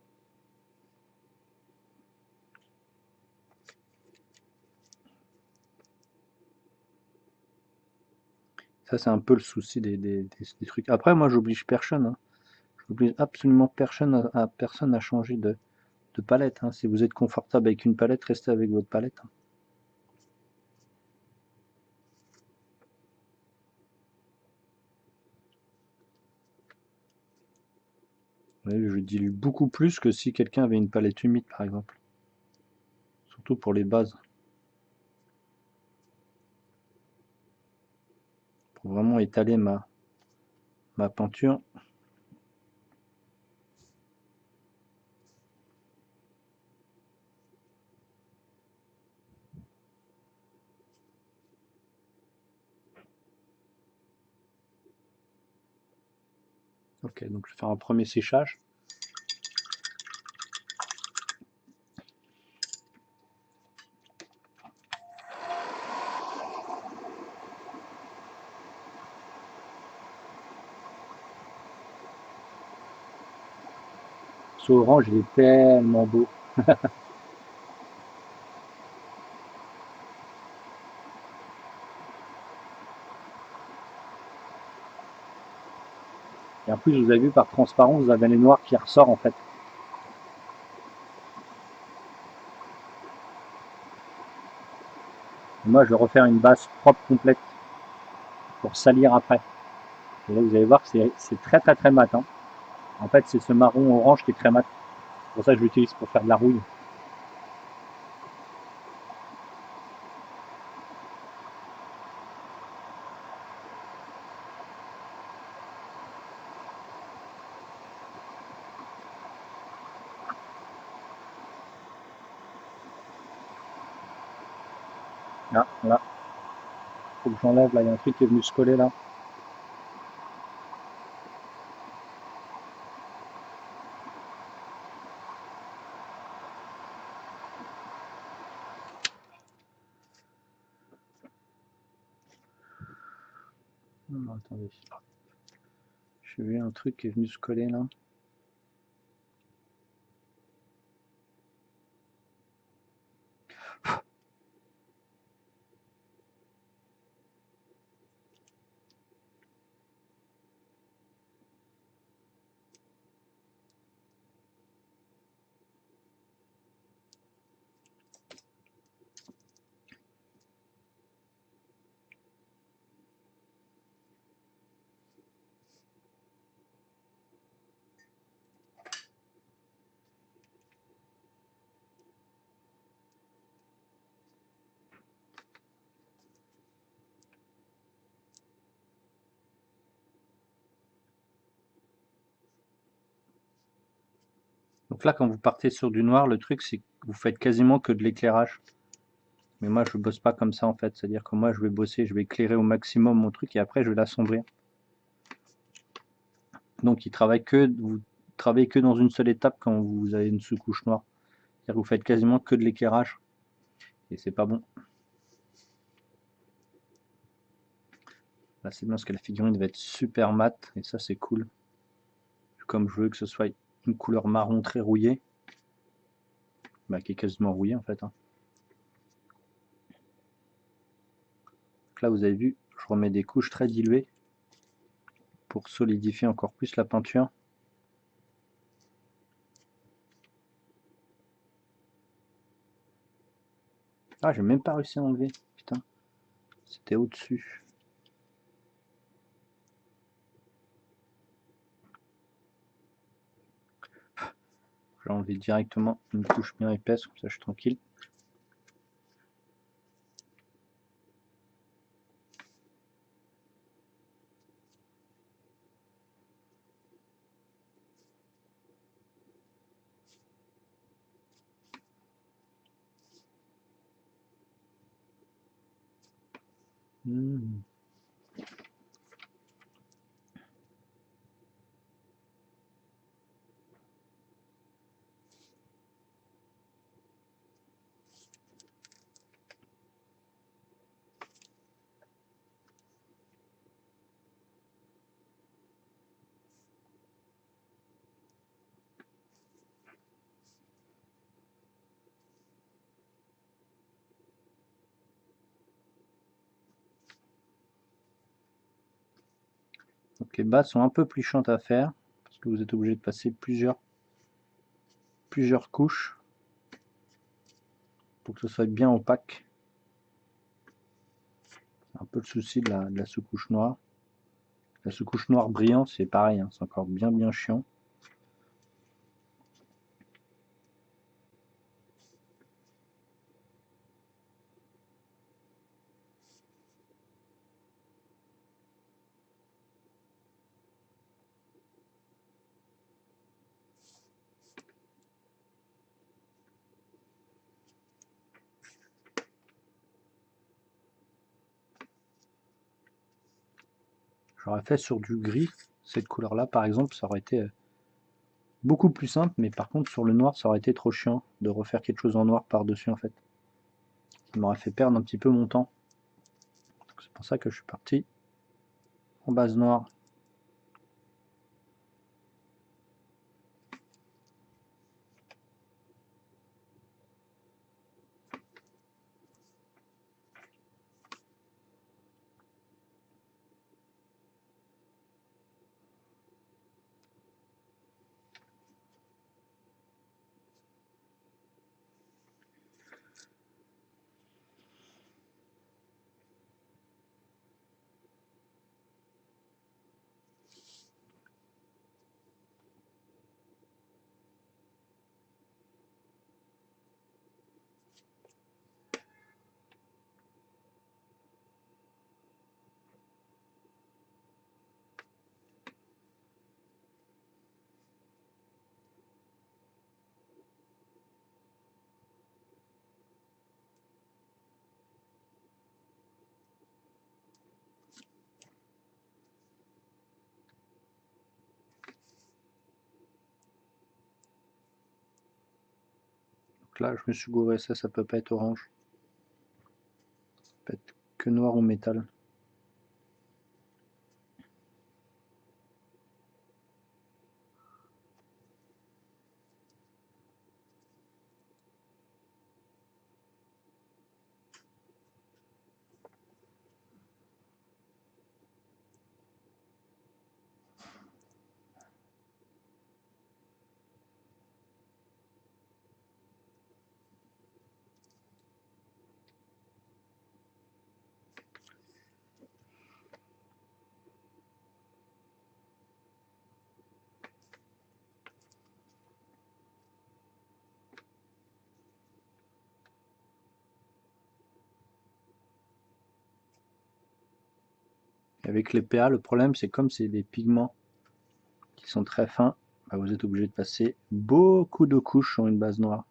Ça c'est un peu le souci des trucs. Après moi j'oblige personne, hein. J'oblige absolument personne à changer de palette, hein. Si vous êtes confortable avec une palette, restez avec votre palette, hein. Vous voyez, je dilue beaucoup plus que si quelqu'un avait une palette humide par exemple. Surtout pour les bases. Pour vraiment étaler ma peinture. Ok, donc je vais faire un premier séchage. Ce orange, il est tellement beau. Et en plus, vous avez vu, par transparence, vous avez les noirs qui ressortent en fait. Et moi, je vais refaire une base propre complète pour salir après. Et là, vous allez voir que c'est très très très mat, hein. En fait, c'est ce marron orange qui est très mat. C'est pour ça que je l'utilise pour faire de la rouille. Là, là, faut que j'enlève, là, il y a un truc qui est venu se coller là. Non, attendez. J'ai vu un truc qui est venu se coller là. Donc là, quand vous partez sur du noir, le truc, c'est que vous faites quasiment que de l'éclairage. Mais moi, je bosse pas comme ça en fait. C'est-à-dire que moi, je vais bosser, je vais éclairer au maximum mon truc et après, je vais l'assombrir. Donc, vous travaillez que dans une seule étape quand vous avez une sous-couche noire. C'est-à-dire que vous faites quasiment que de l'éclairage et c'est pas bon. Là, c'est bien parce que la figurine va être super mate et ça, c'est cool. Comme je veux que ce soit une couleur marron très rouillée, bah, qui est quasiment rouillée en fait, hein. Donc là, vous avez vu, je remets des couches très diluées pour solidifier encore plus la peinture. Ah, j'ai même pas réussi à enlever, putain, c'était au-dessus. J'ai enlevé directement une couche bien épaisse, comme ça je suis tranquille. Mmh. Donc les bases sont un peu plus chiantes à faire, parce que vous êtes obligé de passer plusieurs couches pour que ce soit bien opaque. C'est un peu le souci de la sous-couche noire. La sous-couche noire brillante, c'est pareil, hein, c'est encore bien chiant. J'aurais fait sur du gris, cette couleur-là par exemple, ça aurait été beaucoup plus simple, mais par contre sur le noir, ça aurait été trop chiant de refaire quelque chose en noir par-dessus en fait. Ça m'aurait fait perdre un petit peu mon temps. C'est pour ça que je suis parti en base noire. Donc là, je me suis gouré, ça peut pas être orange. Ça peut être que noir ou métal. Et avec les PA, le problème, c'est comme c'est des pigments qui sont très fins, bah, vous êtes obligé de passer beaucoup de couches sur une base noire.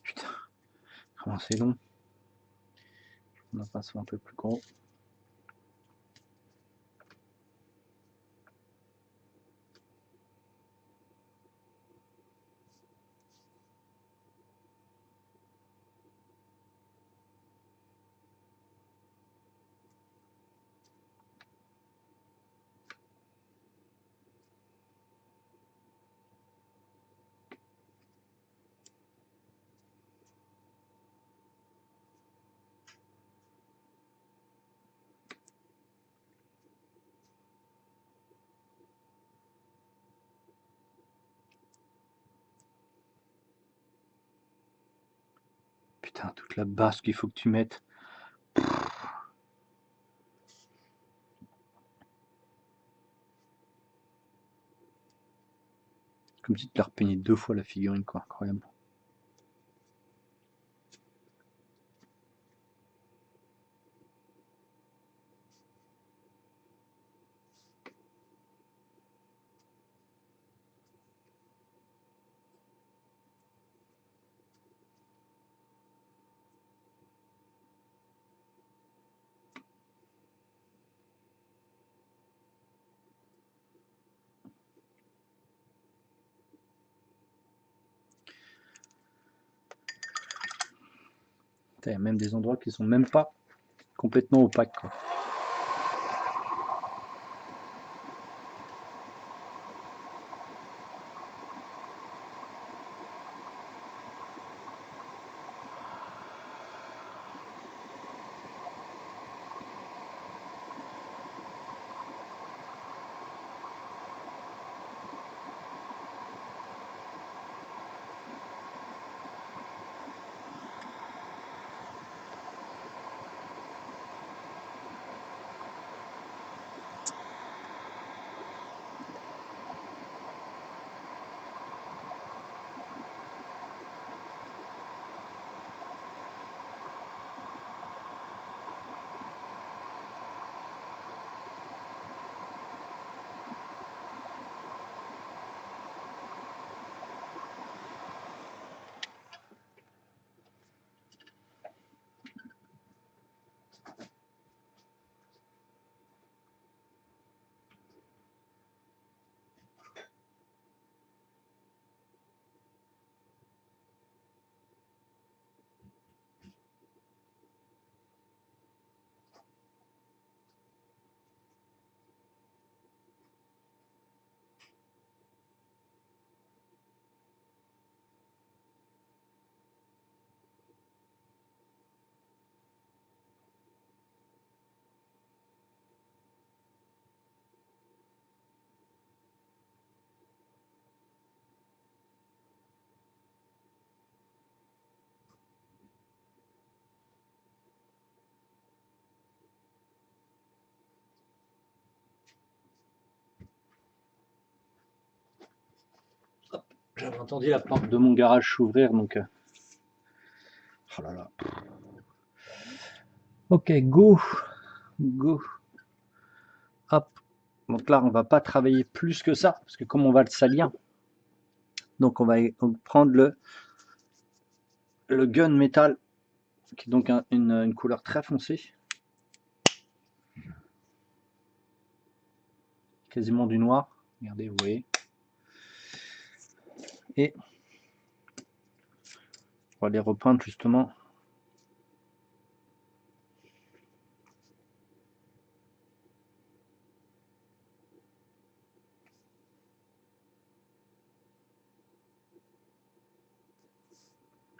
Putain, comment c'est long. On a passé un peu plus gros. Putain, toute la base qu'il faut que tu mettes. Comme si tu l'as repeigné 2 fois la figurine, quoi. Incroyable. Il y a même des endroits qui sont même pas complètement opaques, quoi. J'avais entendu la porte de mon garage s'ouvrir, donc... Oh là là. Ok, go. Go. Hop. Donc là, on va pas travailler plus que ça, parce que comme on va le salir, donc on va donc prendre le gun métal, qui est donc une couleur très foncée. Quasiment du noir. Regardez, vous voyez. Et on va les repeindre justement.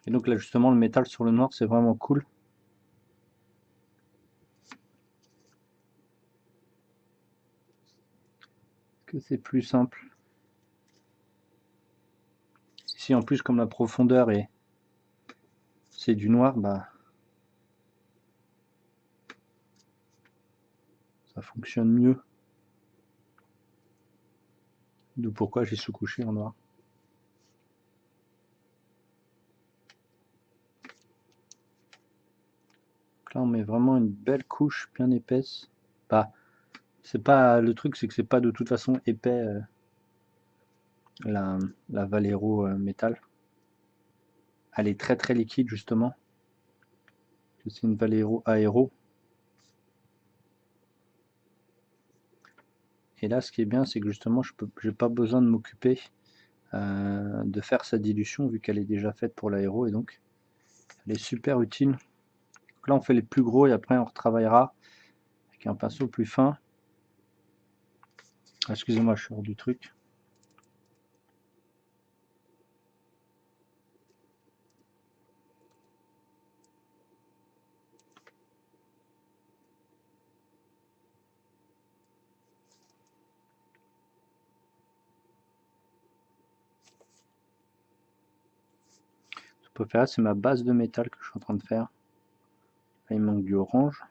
Et donc là justement le métal sur le noir c'est vraiment cool. Que c'est plus simple. Ici en plus comme la profondeur est c'est du noir, bah ça fonctionne mieux. D'où pourquoi j'ai sous-couché en noir. Donc là on met vraiment une belle couche bien épaisse. Bah c'est pas le truc, c'est que c'est pas de toute façon épais la Valero métal. Elle est très très liquide justement. C'est une Valero aéro. Et là ce qui est bien c'est que justement j'ai pas besoin de m'occuper de faire sa dilution vu qu'elle est déjà faite pour l'aéro et donc elle est super utile. Donc là on fait les plus gros et après on retravaillera avec un pinceau plus fin. Excusez-moi, je suis hors du truc. Ce que je peux faire, c'est ma base de métal que je suis en train de faire. Là, il manque du orange.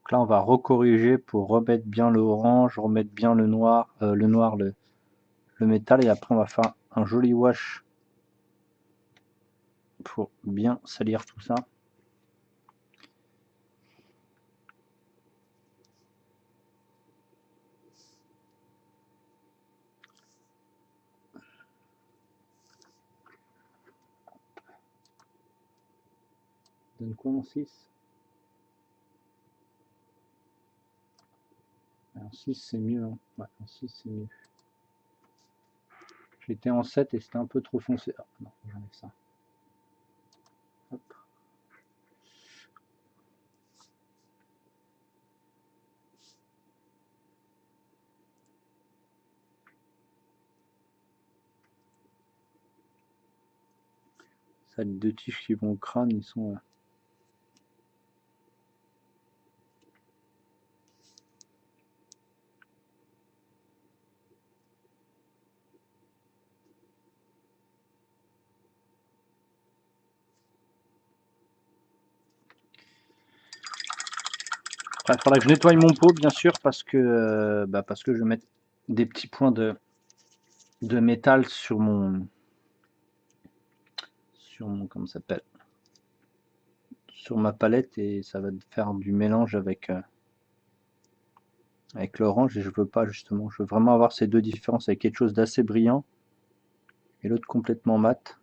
Donc là, on va recorriger pour remettre bien le orange, remettre bien le noir, le métal, et après on va faire un joli wash pour bien salir tout ça. Donne quoi en 6? En 6 c'est mieux, hein. Ouais, en 6 c'est mieux. J'étais en 7 et c'était un peu trop foncé. Ah, non, j'enlève ça. Hop. Ça, les deux tiges qui vont au crâne, ils sont... Il faudra que je nettoie mon pot, bien sûr, parce que je vais mettre des petits points de métal sur mon comment ça s'appelle, sur ma palette, et ça va faire du mélange avec l'orange, et je veux pas justement, je veux vraiment avoir ces deux différences avec quelque chose d'assez brillant et l'autre complètement mat.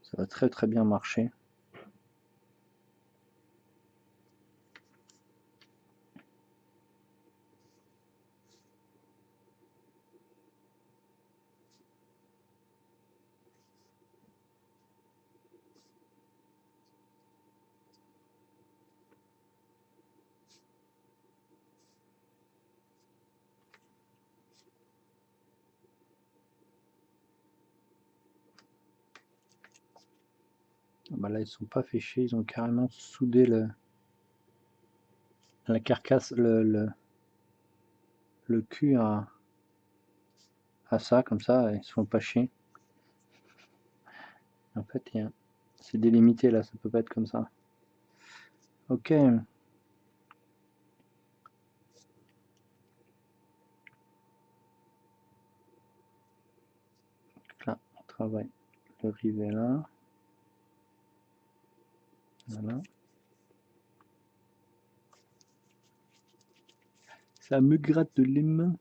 Ça va très très bien marcher. Bah là, ils sont pas fait chier, ils ont carrément soudé la carcasse, le cul à ça, comme ça, ils se font pas chier. En fait, c'est délimité là, ça peut pas être comme ça. Ok. Là, on travaille le rivet là. Voilà. Ça me gratte les mains.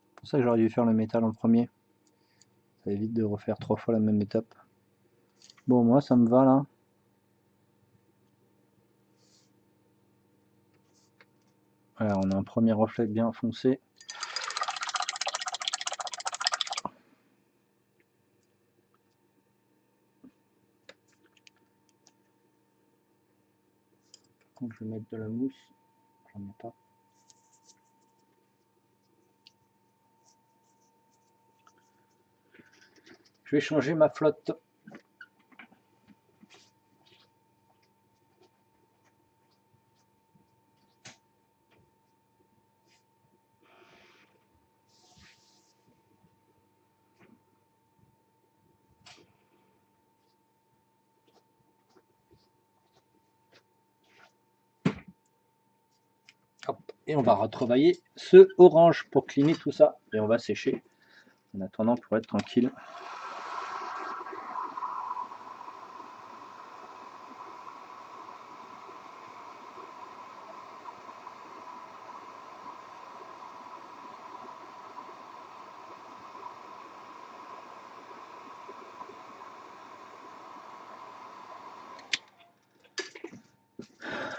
C'est pour ça que j'aurais dû faire le métal en premier. Ça évite de refaire 3 fois la même étape. Bon, moi, ça me va là. Voilà, on a un premier reflet bien foncé. Donc, je vais mettre de la mousse. J'en ai pas. Je vais changer ma flotte. Hop. Et on va retravailler ce orange pour cleaner tout ça. Et on va sécher en attendant pour être tranquille.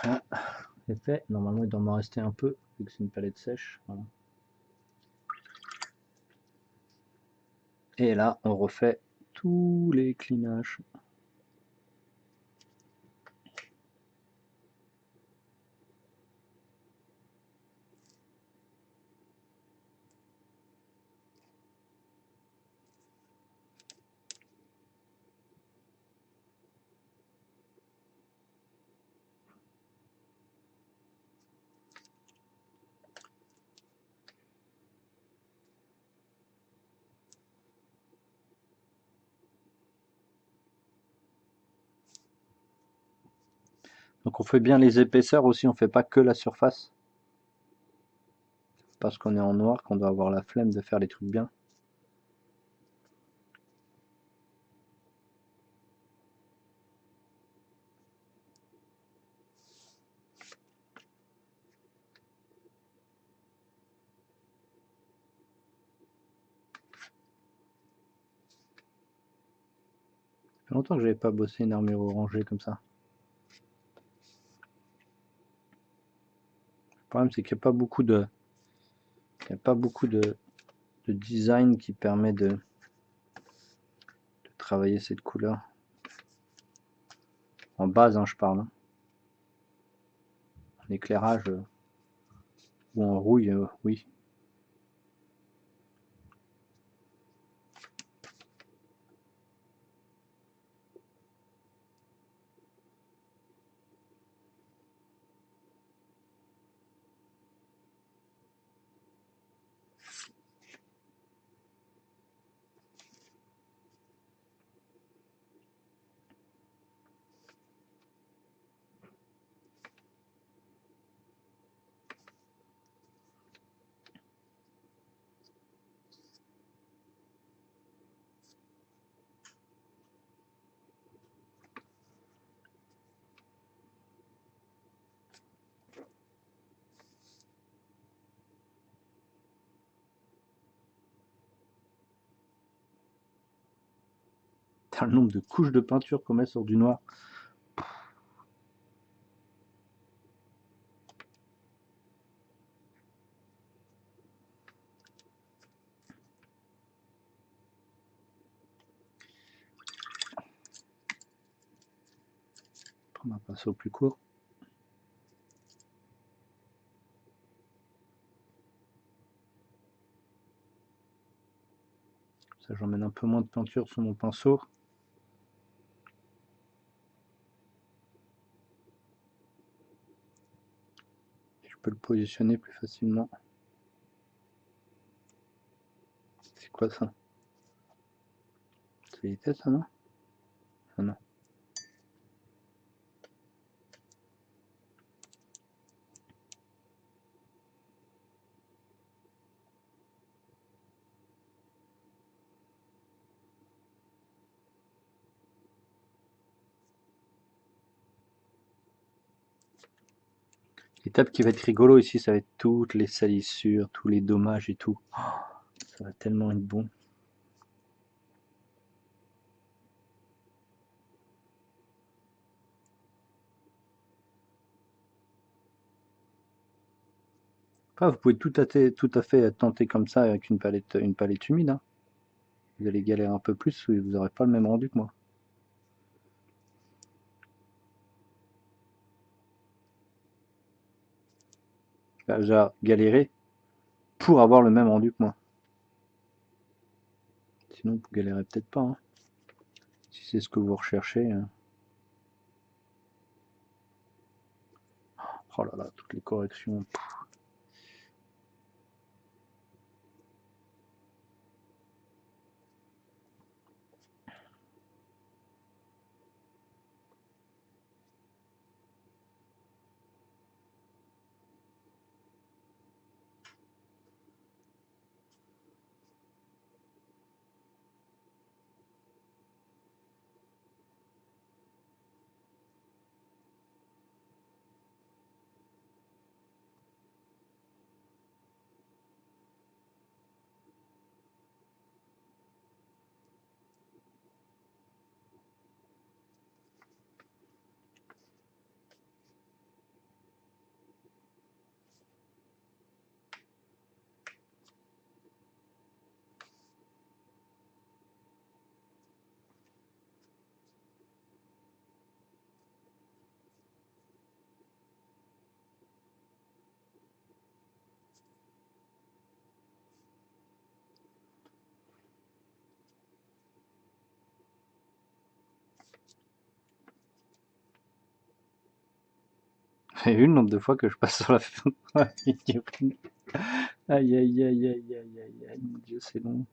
Voilà, c'est fait. Normalement, il doit m'en rester un peu, vu que c'est une palette sèche. Voilà. Et là, on refait tous les cleanages. Donc on fait bien les épaisseurs aussi, on fait pas que la surface. Parce qu'on est en noir qu'on doit avoir la flemme de faire les trucs bien. Ça fait longtemps que j'avais pas bossé une armure orangée comme ça. Le problème c'est qu'il n'y a pas beaucoup de design qui permet de travailler cette couleur. En base, hein, je parle. Hein. En éclairage ou en rouille, oui. Le nombre de couches de peinture qu'on met sur du noir. On va passer au plus court. Ça, j'emmène un peu moins de peinture sur mon pinceau. Je peux le positionner plus facilement. C'est quoi ça? C'est les têtes, ça, non? Ah non. L'étape qui va être rigolo ici, ça va être toutes les salissures, tous les dommages et tout. Oh, ça va tellement être bon. Enfin, vous pouvez tout à fait tenter comme ça avec une palette humide, hein. Vous allez galérer un peu plus, vous n'aurez pas le même rendu que moi. Bah, déjà, galérer pour avoir le même rendu que moi. Sinon, vous galérez peut-être pas, hein. Si c'est ce que vous recherchez. Oh là là, toutes les corrections. Vous avez vu le nombre de fois que je passe sur la figurine. Aïe aïe aïe aïe aïe aïe aïe, mon Dieu, c'est long.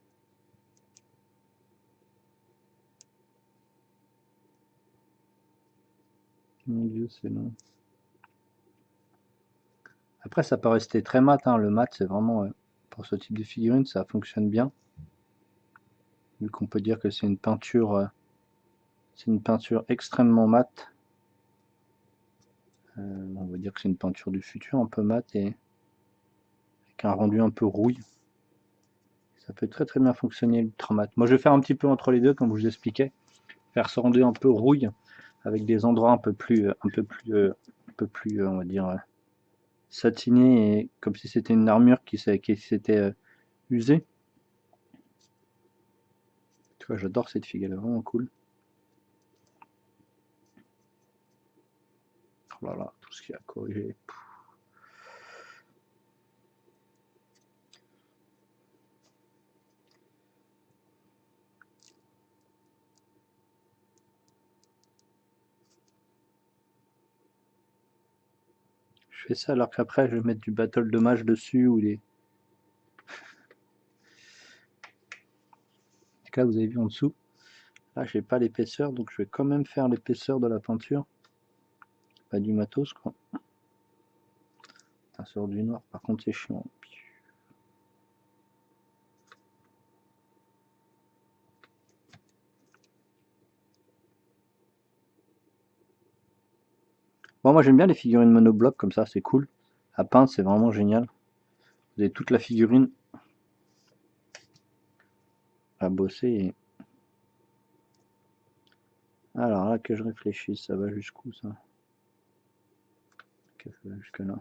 Mon Dieu, c'est long. Après, ça peut rester très mat, hein. Le mat, c'est vraiment, pour ce type de figurine, ça fonctionne bien. Vu qu'on peut dire que c'est une peinture extrêmement mate. On va dire que c'est une peinture du futur, un peu mat et avec un rendu un peu rouille. Ça peut très très bien fonctionner l'ultra mat. Moi, je vais faire un petit peu entre les deux, comme je vous expliquais. Faire ce rendu un peu rouille avec des endroits un peu plus, on va dire, satiné et comme si c'était une armure qui s'était usée. Tu vois, j'adore cette figue, elle est vraiment cool. Oh là là, tout ce qu'il y a à corriger. Je fais ça alors qu'après je vais mettre du battle de mage dessus ou des. Là, vous avez vu en dessous. Là, j'ai pas l'épaisseur, donc je vais quand même faire l'épaisseur de la peinture. Pas du matos, quoi. Ça sort du noir, par contre, c'est chiant. Bon, moi j'aime bien les figurines monoblocs comme ça, c'est cool. À peindre, c'est vraiment génial. Vous avez toute la figurine à bosser. Alors là, que je réfléchisse, ça va jusqu'où ça? Ça va jusque là.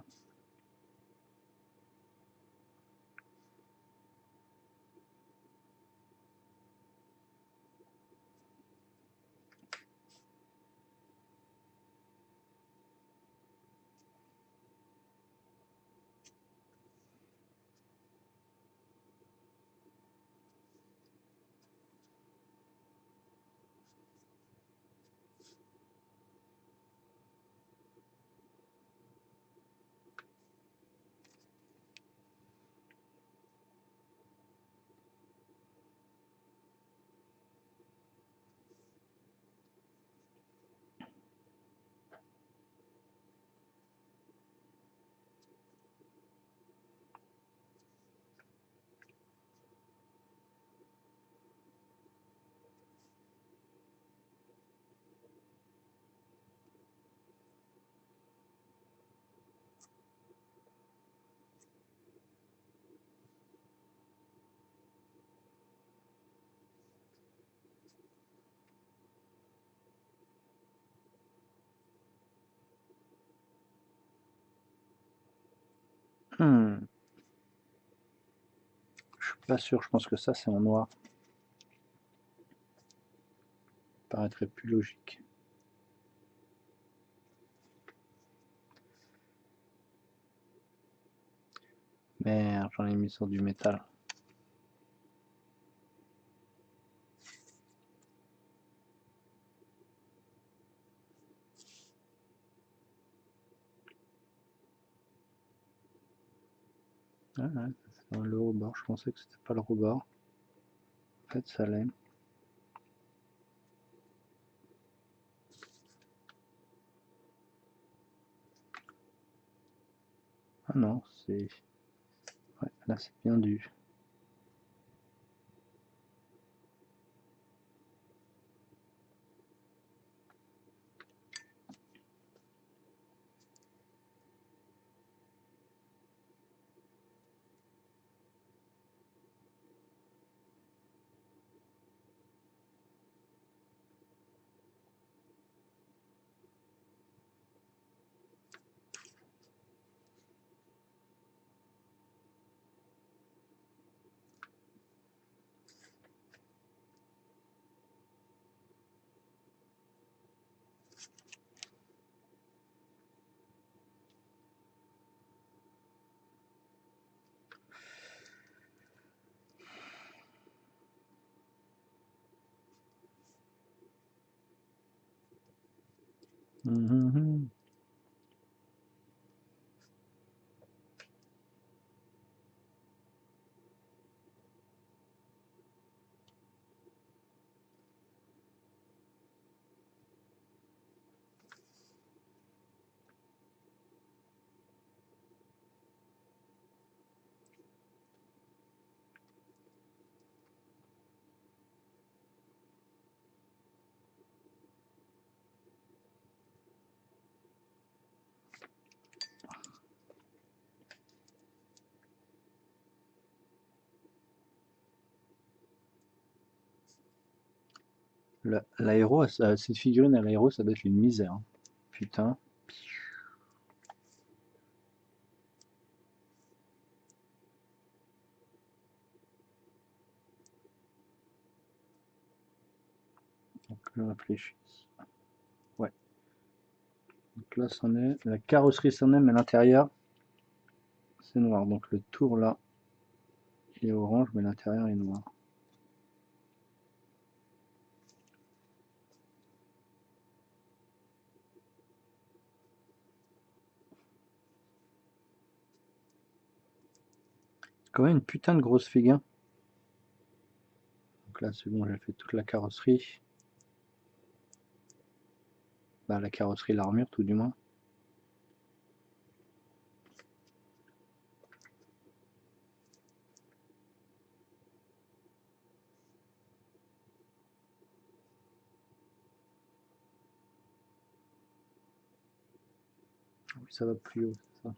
Hmm. Je suis pas sûr, je pense que ça c'est en noir. Ça paraîtrait plus logique. Merde, j'en ai mis sur du métal. Ah ouais, c'est le rebord, je pensais que c'était pas le rebord. En fait, ça l'est. Ah non, c'est... Ouais, là c'est bien du... Mhm. L'aéro, cette figurine à l'aéro, ça doit être une misère, hein. Putain. Donc je réfléchis. Ouais. Donc là, c'en est. La carrosserie s'en est, mais l'intérieur, c'est noir. Donc le tour là, il est orange, mais l'intérieur est noir. C'est quand même une putain de grosse figue, hein. Donc là, c'est bon, j'ai fait toute la carrosserie. Bah, la carrosserie, l'armure, tout du moins. Oui, ça va plus haut, c'est ça.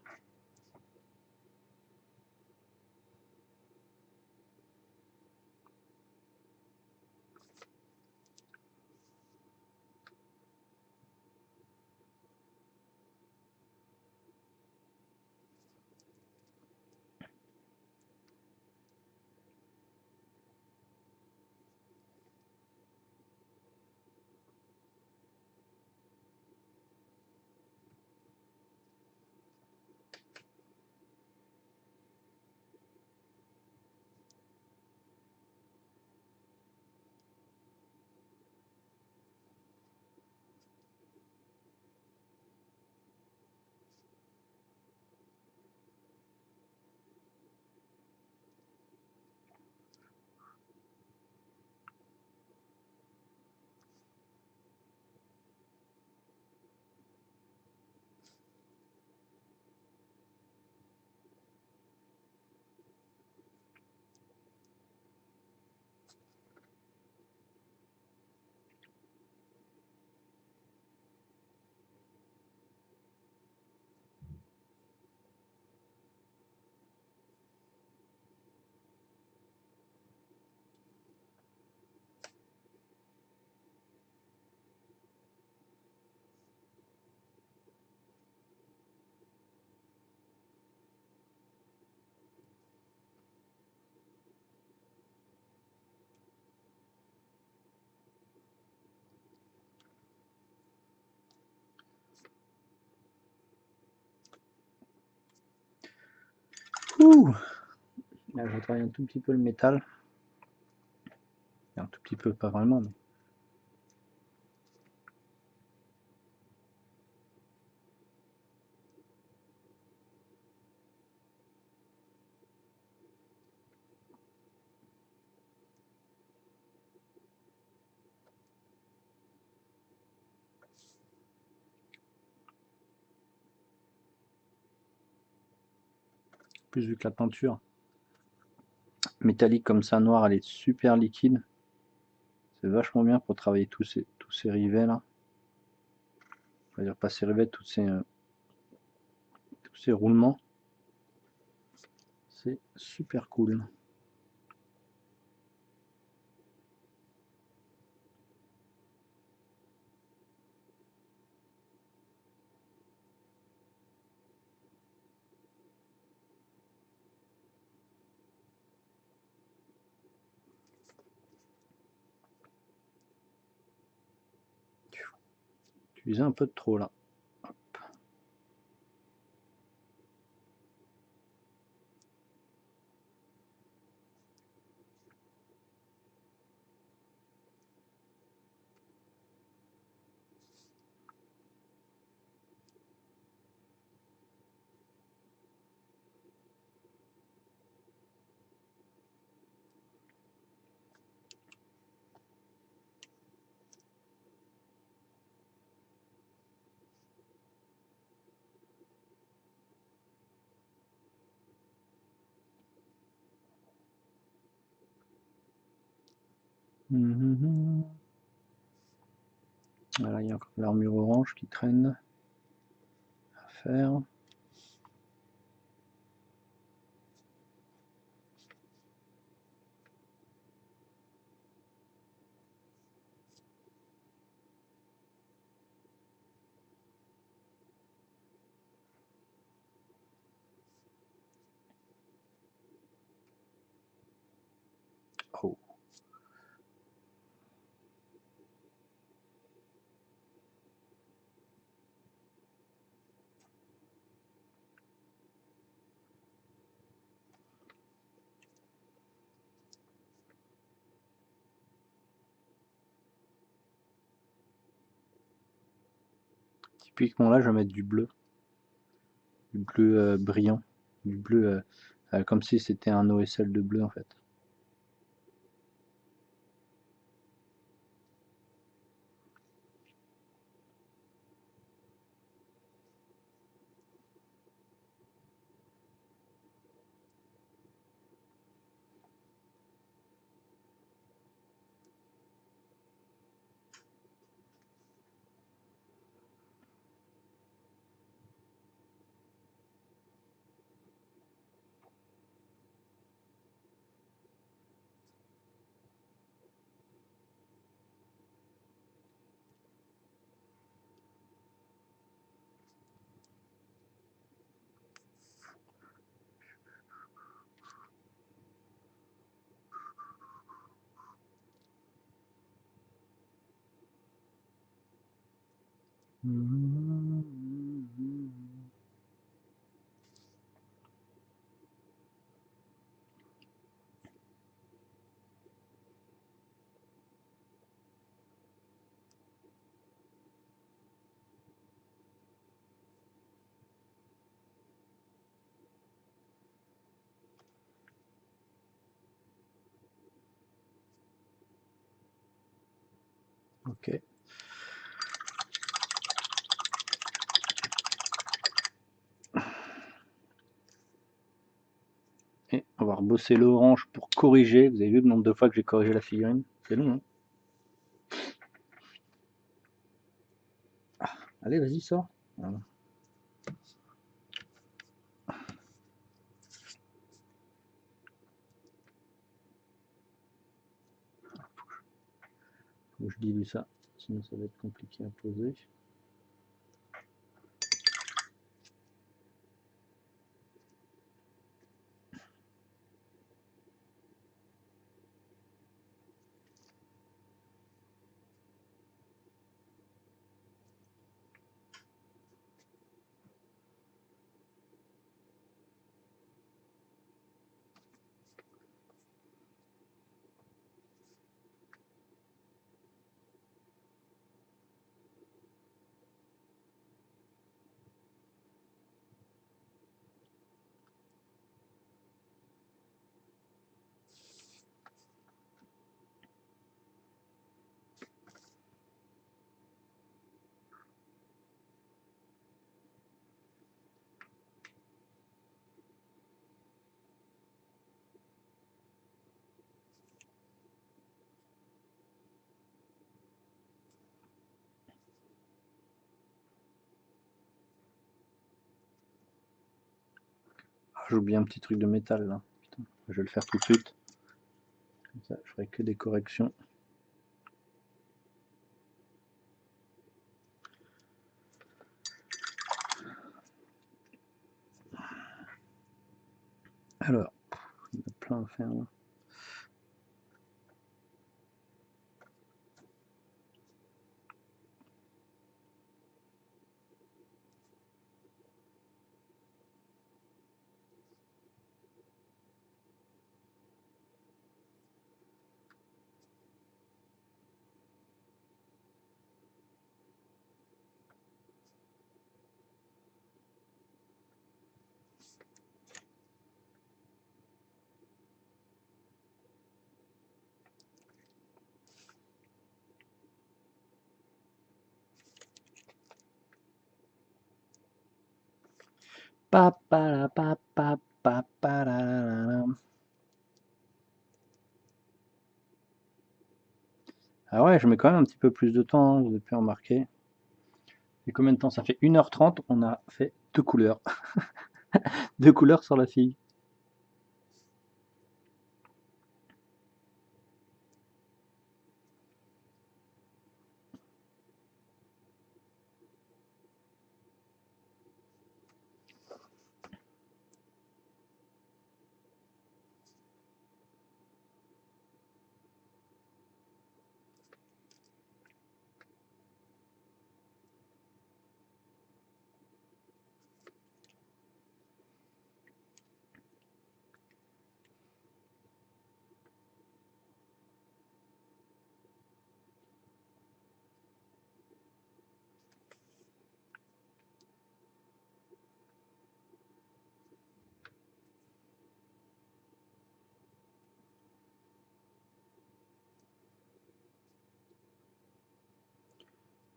Ouh. Là, je retravaille un tout petit peu le métal. Un tout petit peu, pas vraiment, mais... Plus vu que la peinture métallique comme ça, noire, elle est super liquide. C'est vachement bien pour travailler tous ces rivets là. On va dire pas ces rivets, tous ces roulements. C'est super cool. Utilisé un peu de trop là. Hop. Voilà, il y a encore l'armure orange qui traîne à faire. Oh. Typiquement là, je vais mettre du bleu brillant, du bleu comme si c'était un OSL de bleu en fait. Ok. Et on va rebosser l'orange pour corriger. Vous avez vu le nombre de fois que j'ai corrigé la figurine? C'est long, hein? Allez, vas-y, sors. Voilà. Faut que je dilue ça, sinon ça va être compliqué à poser. J'ai oublié un petit truc de métal là. Putain, je vais le faire tout de suite. Comme ça, je ferai que des corrections. Alors, il y a plein à faire là. Ah ouais, je mets quand même un petit peu plus de temps, hein, vous avez pu remarquer. Et combien de temps? Ça fait 1h30, on a fait 2 couleurs. 2 couleurs sur la fille.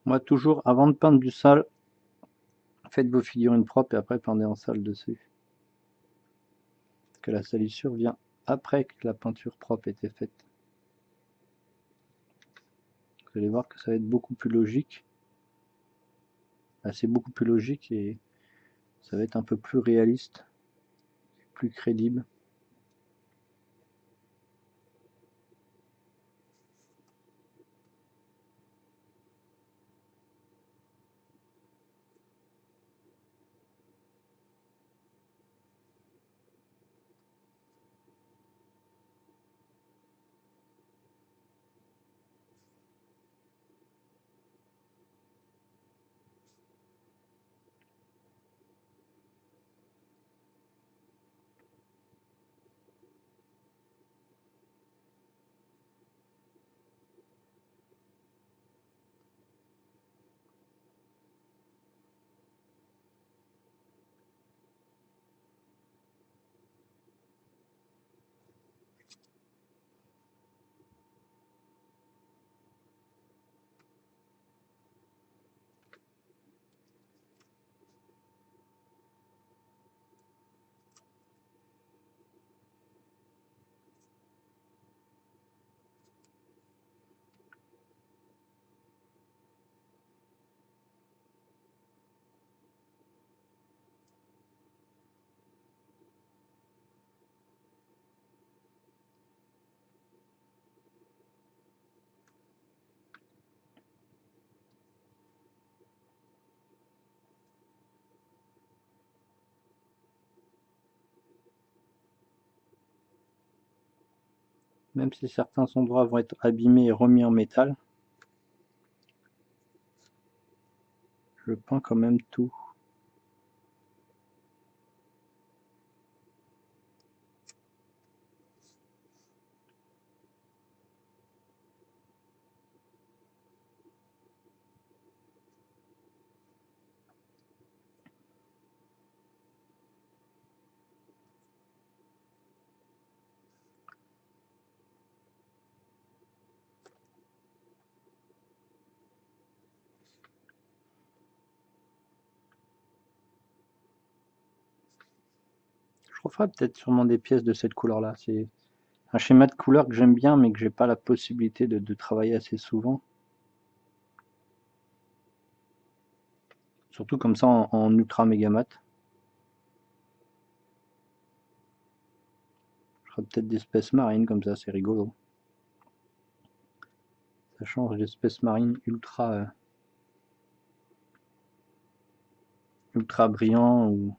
Moi, toujours, avant de peindre du sale, faites vos figurines propres et après peindez en sale dessus. Parce que la salissure vient après que la peinture propre ait été faite. Vous allez voir que ça va être beaucoup plus logique. C'est beaucoup plus logique et ça va être un peu plus réaliste, plus crédible. Même si certains endroits vont être abîmés et remis en métal, je peins quand même tout. Je referai peut-être sûrement des pièces de cette couleur-là. C'est un schéma de couleur que j'aime bien, mais que j'ai pas la possibilité de travailler assez souvent. Surtout comme ça en ultra méga mat. Je ferai peut-être d'espèces marines comme ça, c'est rigolo. Ça change d'espèces marines ultra brillant ou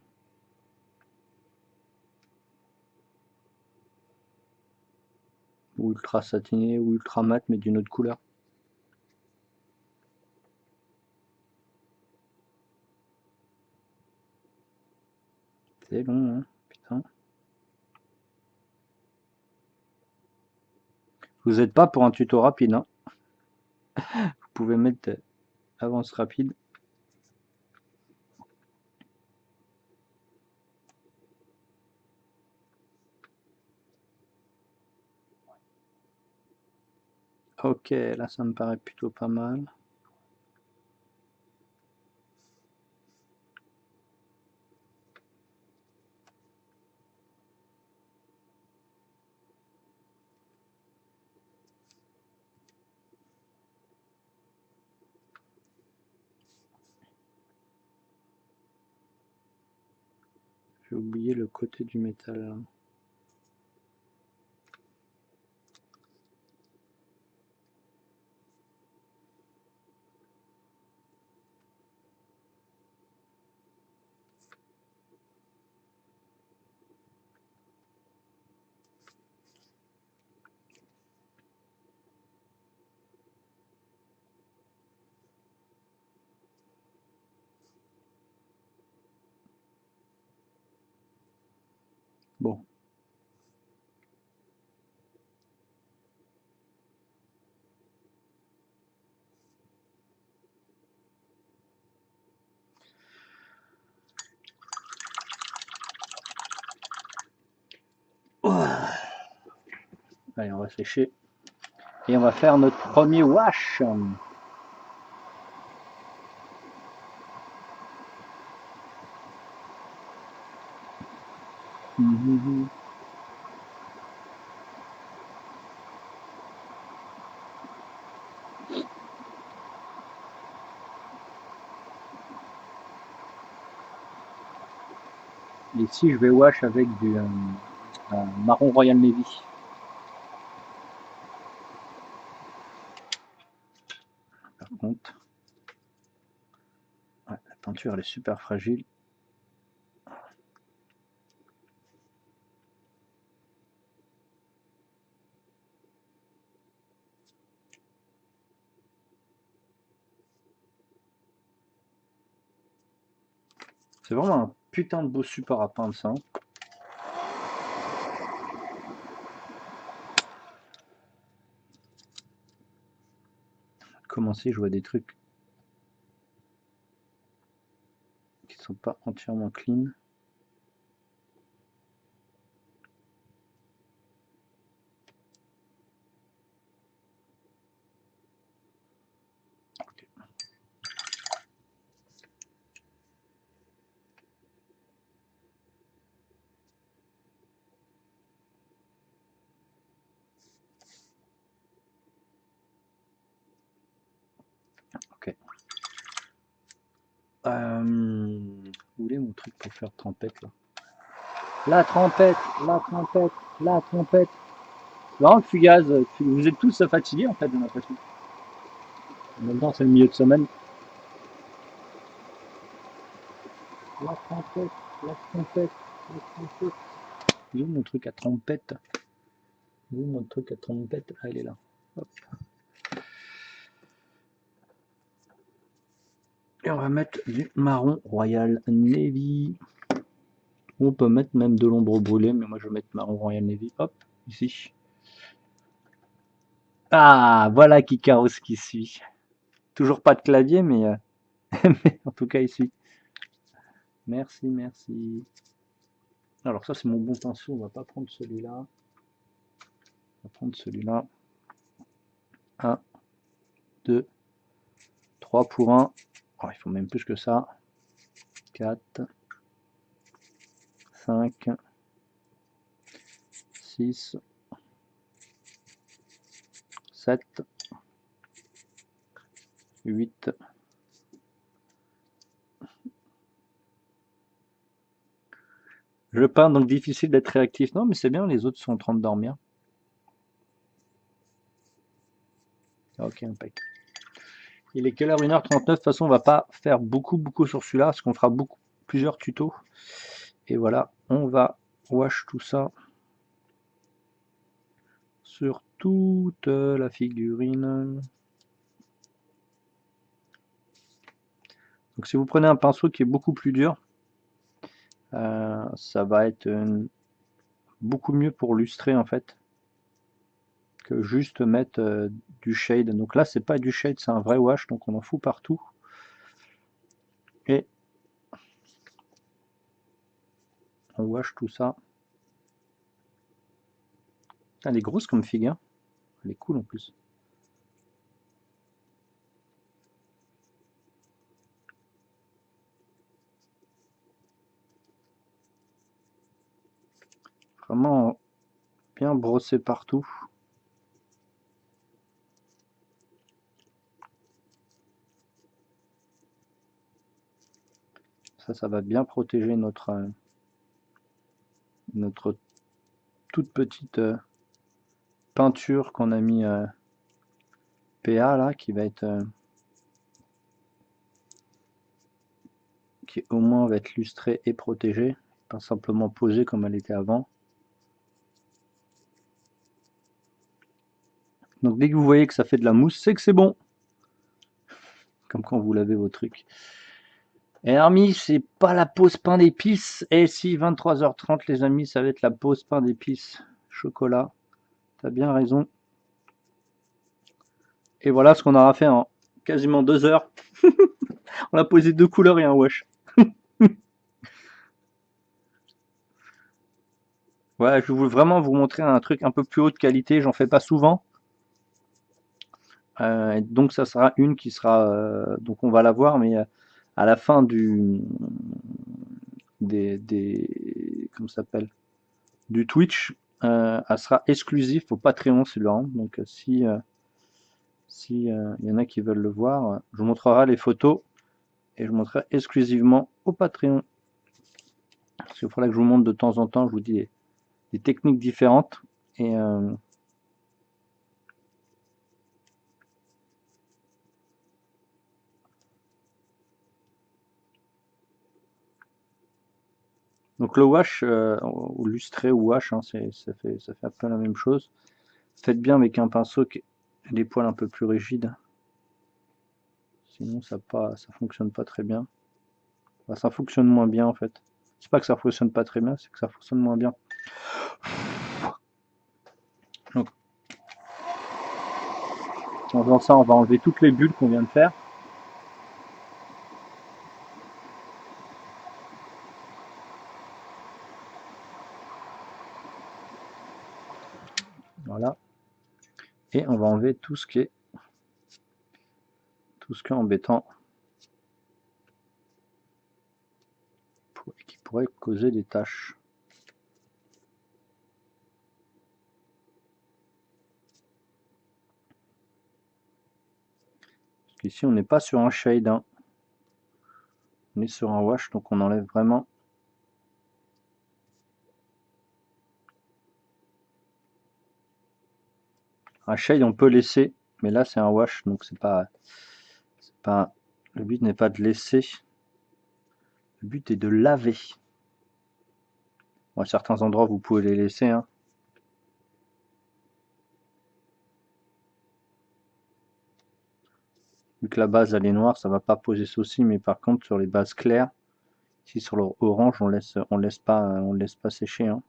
ultra satiné ou ultra mat mais d'une autre couleur. C'est long, hein, putain. Vous n'êtes pas pour un tuto rapide, hein. Vous pouvez mettre avance rapide. Ok, là ça me paraît plutôt pas mal. J'ai oublié le côté du métal là. Bon. Allez, on va sécher. Et on va faire notre premier wash. Ici, je vais wash avec du marron Royal Navy. Par contre, ouais, la peinture elle est super fragile. C'est vraiment un putain de beau support à peindre ça. Commencer, je vois des trucs qui sont pas entièrement clean. Ok. Où est mon truc pour faire trompette là? La trompette, la trompette, la trompette. C'est marrant que Fugaz, vous êtes tous fatigués en fait, j'ai l'impression. En même temps, c'est le milieu de semaine. La trompette, la trompette, la trompette. Où est mon truc à trompette? Où est mon truc à trompette? Ah, il est là. Hop. Et on va mettre du marron Royal Navy. On peut mettre même de l'ombre brûlée, mais moi je vais mettre marron Royal Navy. Hop, ici. Ah, voilà Kikaros qui suit. Toujours pas de clavier, mais, mais en tout cas, il suit. Merci, merci. Alors ça, c'est mon bon pinceau. On va pas prendre celui-là. On va prendre celui-là. 1, 2, 3 pour 1. Oh, il faut même plus que ça. 4, 5, 6, 7, 8, 9, Je peins, donc difficile d'être réactif. Non, mais c'est bien, les autres sont en train de dormir. Ok, impec. Il est quelle heure? 1h39. De toute façon, on va pas faire beaucoup sur celui-là, parce qu'on fera plusieurs tutos. Et voilà, on va wash tout ça sur toute la figurine. Donc si vous prenez un pinceau qui est beaucoup plus dur, ça va être beaucoup mieux pour lustrer en fait que juste mettre du shade. Donc là c'est pas du shade, c'est un vrai wash, donc on en fout partout. Et on wash tout ça. Elle est grosse comme figue, hein. Elle est cool en plus. Vraiment bien brossé partout. Ça va bien protéger notre toute petite peinture qu'on a mis PA là, qui va être qui au moins va être lustrée et protégée, pas simplement posée comme elle était avant. Donc dès que vous voyez que ça fait de la mousse, c'est que c'est bon. Comme quand vous lavez vos trucs. Et Army, c'est pas la pause pain d'épices. Et si, 23h30 les amis, ça va être la pause pain d'épices. Chocolat. T'as bien raison. Et voilà ce qu'on aura fait en quasiment 2 heures. On a posé 2 couleurs et un wash. Ouais, je voulais vraiment vous montrer un truc un peu plus haut de qualité. J'en fais pas souvent. Donc ça sera une qui sera... donc on va la voir, mais à la fin comment ça s'appelle, du Twitch, elle sera exclusive au Patreon celui-là, hein. Donc si il y en a qui veulent le voir, je vous montrerai les photos et je vous montrerai exclusivement au Patreon. Parce qu'il faudra que je vous montre de temps en temps, je vous dis des techniques différentes. Et donc le wash, ou lustré ou wash, hein, ça fait un peu la même chose. Faites bien avec un pinceau qui a des poils un peu plus rigides. Sinon ça fonctionne pas très bien. Enfin, ça fonctionne moins bien en fait. C'est pas que ça fonctionne pas très bien, c'est que ça fonctionne moins bien. Donc en faisant ça, on va enlever toutes les bulles qu'on vient de faire. Voilà. Et on va enlever tout ce qui est embêtant qui pourrait causer des taches. Parce qu'ici on n'est pas sur un shade, hein. On est sur un wash, donc on enlève vraiment. Un shade on peut laisser, mais là c'est un wash, donc c'est pas le but n'est pas de laisser, le but est de laver. Bon, à certains endroits vous pouvez les laisser, hein. Vu que la base elle est noire, ça va pas poser souci, mais par contre sur les bases claires, ici sur le orange, on laisse pas sécher, hein.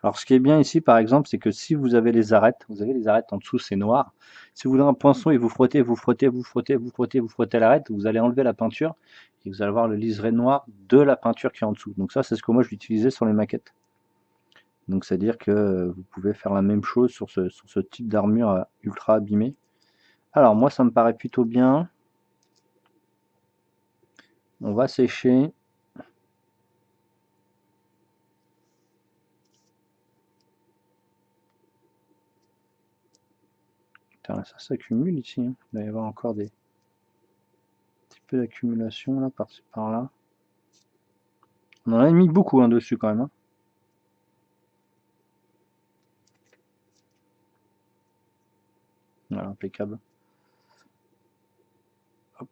Alors ce qui est bien ici par exemple, c'est que si vous avez les arêtes en dessous, c'est noir. Si vous voulez un poinçon et vous frottez, vous frottez, vous frottez, vous frottez, vous frottez l'arête, vous allez enlever la peinture et vous allez avoir le liseré noir de la peinture qui est en dessous. Donc ça, c'est ce que moi je l'utilisais sur les maquettes. Donc c'est-à-dire que vous pouvez faire la même chose sur ce type d'armure ultra abîmée. Alors moi, ça me paraît plutôt bien. On va sécher. Putain, ça s'accumule ici, hein. Il va y avoir encore des petits peu d'accumulation là, par-ci par-là. On en a mis beaucoup hein, dessus quand même. Hein. Voilà, impeccable. Hop.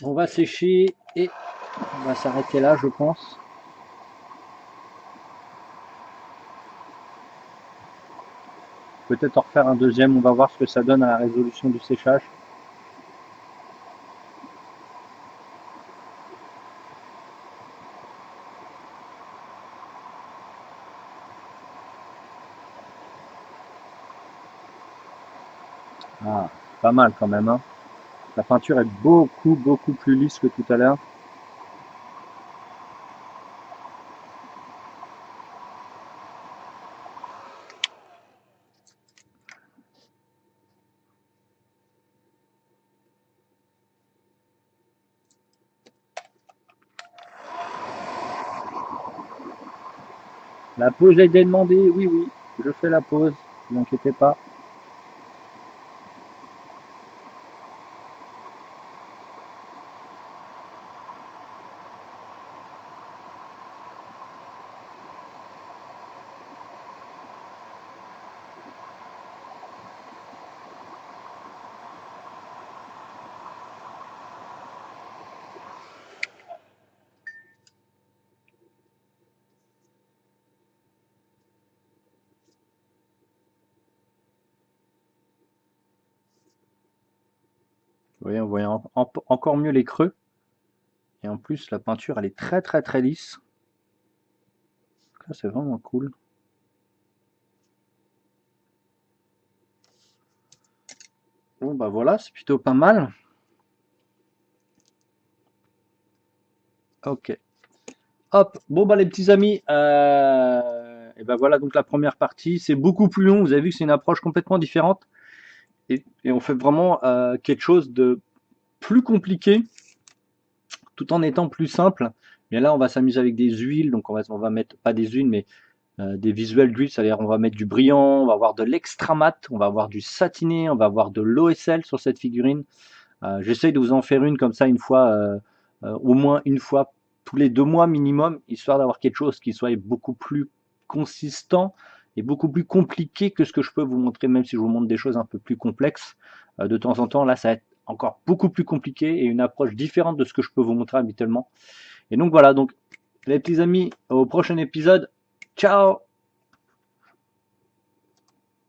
On va sécher et on va s'arrêter là, je pense. Peut-être en refaire un deuxième, on va voir ce que ça donne à la résolution du séchage. Ah, pas mal quand même. Hein. La peinture est beaucoup plus lisse que tout à l'heure. La pause a été demandée, oui, oui, je fais la pause, ne vous inquiétez pas. Vous voyez, on voit encore mieux les creux. Et en plus, la peinture, elle est très lisse. Ça, c'est vraiment cool. Bon, bah voilà, c'est plutôt pas mal. Ok. Hop, bon bah les petits amis, et ben voilà donc la première partie, c'est beaucoup plus long, vous avez vu que c'est une approche complètement différente, et on fait vraiment quelque chose de plus compliqué, tout en étant plus simple. Mais là on va s'amuser avec des huiles, donc on va mettre, pas des huiles, mais des visual grids, c'est-à-dire on va mettre du brillant, on va avoir de l'extra mat, on va avoir du satiné, on va avoir de l'OSL sur cette figurine. J'essaye de vous en faire une comme ça une fois, au moins une fois tous les 2 mois minimum, histoire d'avoir quelque chose qui soit beaucoup plus consistant et beaucoup plus compliqué que ce que je peux vous montrer, même si je vous montre des choses un peu plus complexes. De temps en temps, là, ça va être encore beaucoup plus compliqué et une approche différente de ce que je peux vous montrer habituellement. Et donc voilà, donc les petits amis, au prochain épisode. Ciao!